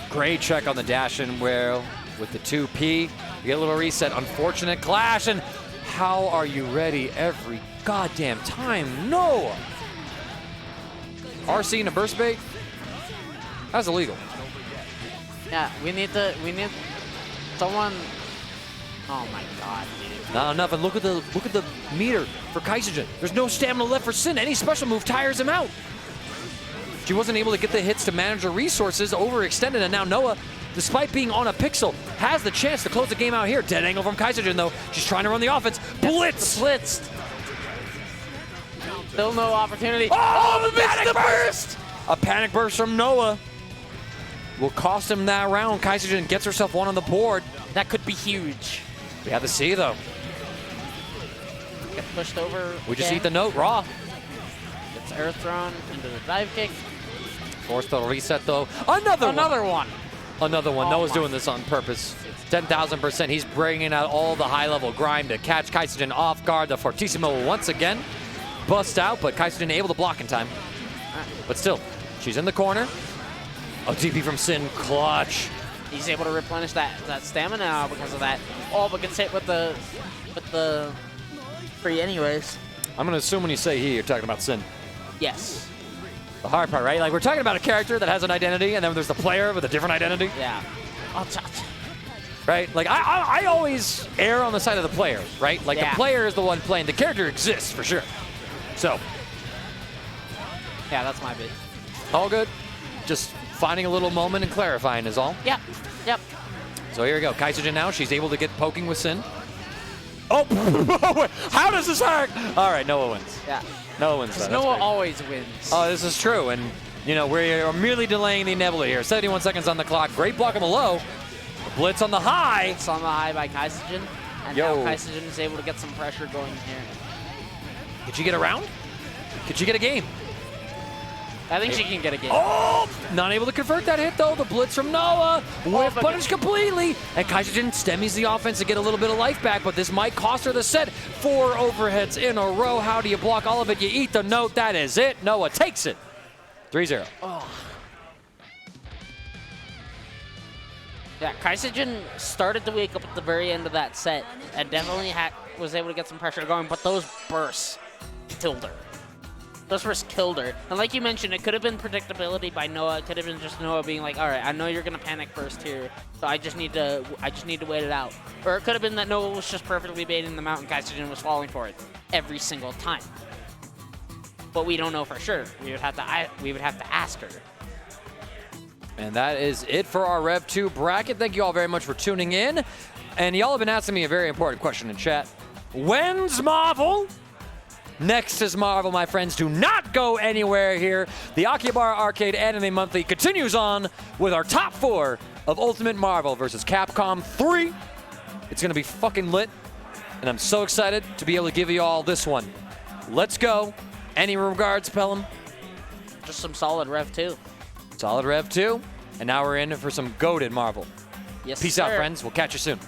Great check on the dash in where with the 2P, you get a little reset, unfortunate clash, and how are you ready every goddamn time? No! RC in a burst bait? That's illegal. Yeah, we need someone. Oh my god, dude. Not enough, and look at the meter for Kaisogen. There's no stamina left for Sin. Any special move tires him out. She wasn't able to get the hits to manage her resources, overextended, and now Noah, despite being on a pixel, has the chance to close the game out here. Dead angle from Kaisogen though. She's trying to run the offense. Blitz! Blitzed. Still no opportunity. Oh, the burst! A panic burst from Noah will cost him that round. Kaisogen gets herself one on the board. That could be huge. We have to see though. Get pushed over. We just eat the note raw. Gets air thrown into the dive kick. Forced the reset though. Another one. Another one. Oh Noah's doing this on purpose. 10,000%. He's bringing out all the high-level grime to catch Kaisogen off guard. The Fortissimo will once again bust out, but Kaisogen able to block in time. But still, she's in the corner. A TP from Sin, clutch. He's able to replenish that stamina now because of that. Oh, but gets hit with the free anyways. I'm gonna assume when you say he, you're talking about Sin. Yes. The hard part, right? Like we're talking about a character that has an identity, and then there's the player with a different identity. Yeah. Oh, right? Like I always err on the side of the player, right? Like the player is the one playing. The character exists for sure. So. Yeah, that's my bit. All good. Just finding a little moment and clarifying is all. Yep. Yep. So here we go. Kaisogen now. She's able to get poking with Sin. Oh, how does this work? All right, Noah wins. Yeah. Noah wins. Because Noah always wins. Oh, this is true. And, you know, we're merely delaying the inevitable here. 71 seconds on the clock. Great block on the low. Blitz on the high. Blitz on the high by Kaisogen. And now Kaisogen is able to get some pressure going here. Could she get a round? Could she get a game? I think she can get a game. Oh! Not able to convert that hit, though. The blitz from Noah. Whiff punish completely. And Kaisogen stemmies the offense to get a little bit of life back, but this might cost her the set. 4 overheads in a row. How do you block all of it? You eat the note. That is it. Noah takes it. 3-0. Oh. Yeah, Kaisogen started to wake up at the very end of that set and definitely was able to get some pressure going, but those bursts killed her. Those first killed her. And like you mentioned, it could have been predictability by Noah. It could have been just Noah being like, all right, I know you're gonna panic burst here, so I just need to wait it out. Or it could have been that Noah was just perfectly baiting them out and Kaisogen was falling for it every single time. But we don't know for sure. We would have to ask her. And that is it for our Rev 2 bracket. Thank you all very much for tuning in. And y'all have been asking me a very important question in chat. When's Marvel? Next is Marvel, my friends. Do not go anywhere here. The Akihabara Arcade Anime Monthly continues on with our top 4 of Ultimate Marvel versus Capcom 3. It's going to be fucking lit, and I'm so excited to be able to give you all this one. Let's go. Any regards, Pelham? Just some solid Rev 2. Solid Rev 2. And now we're in for some goated Marvel. Yes, Peace out, friends. We'll catch you soon.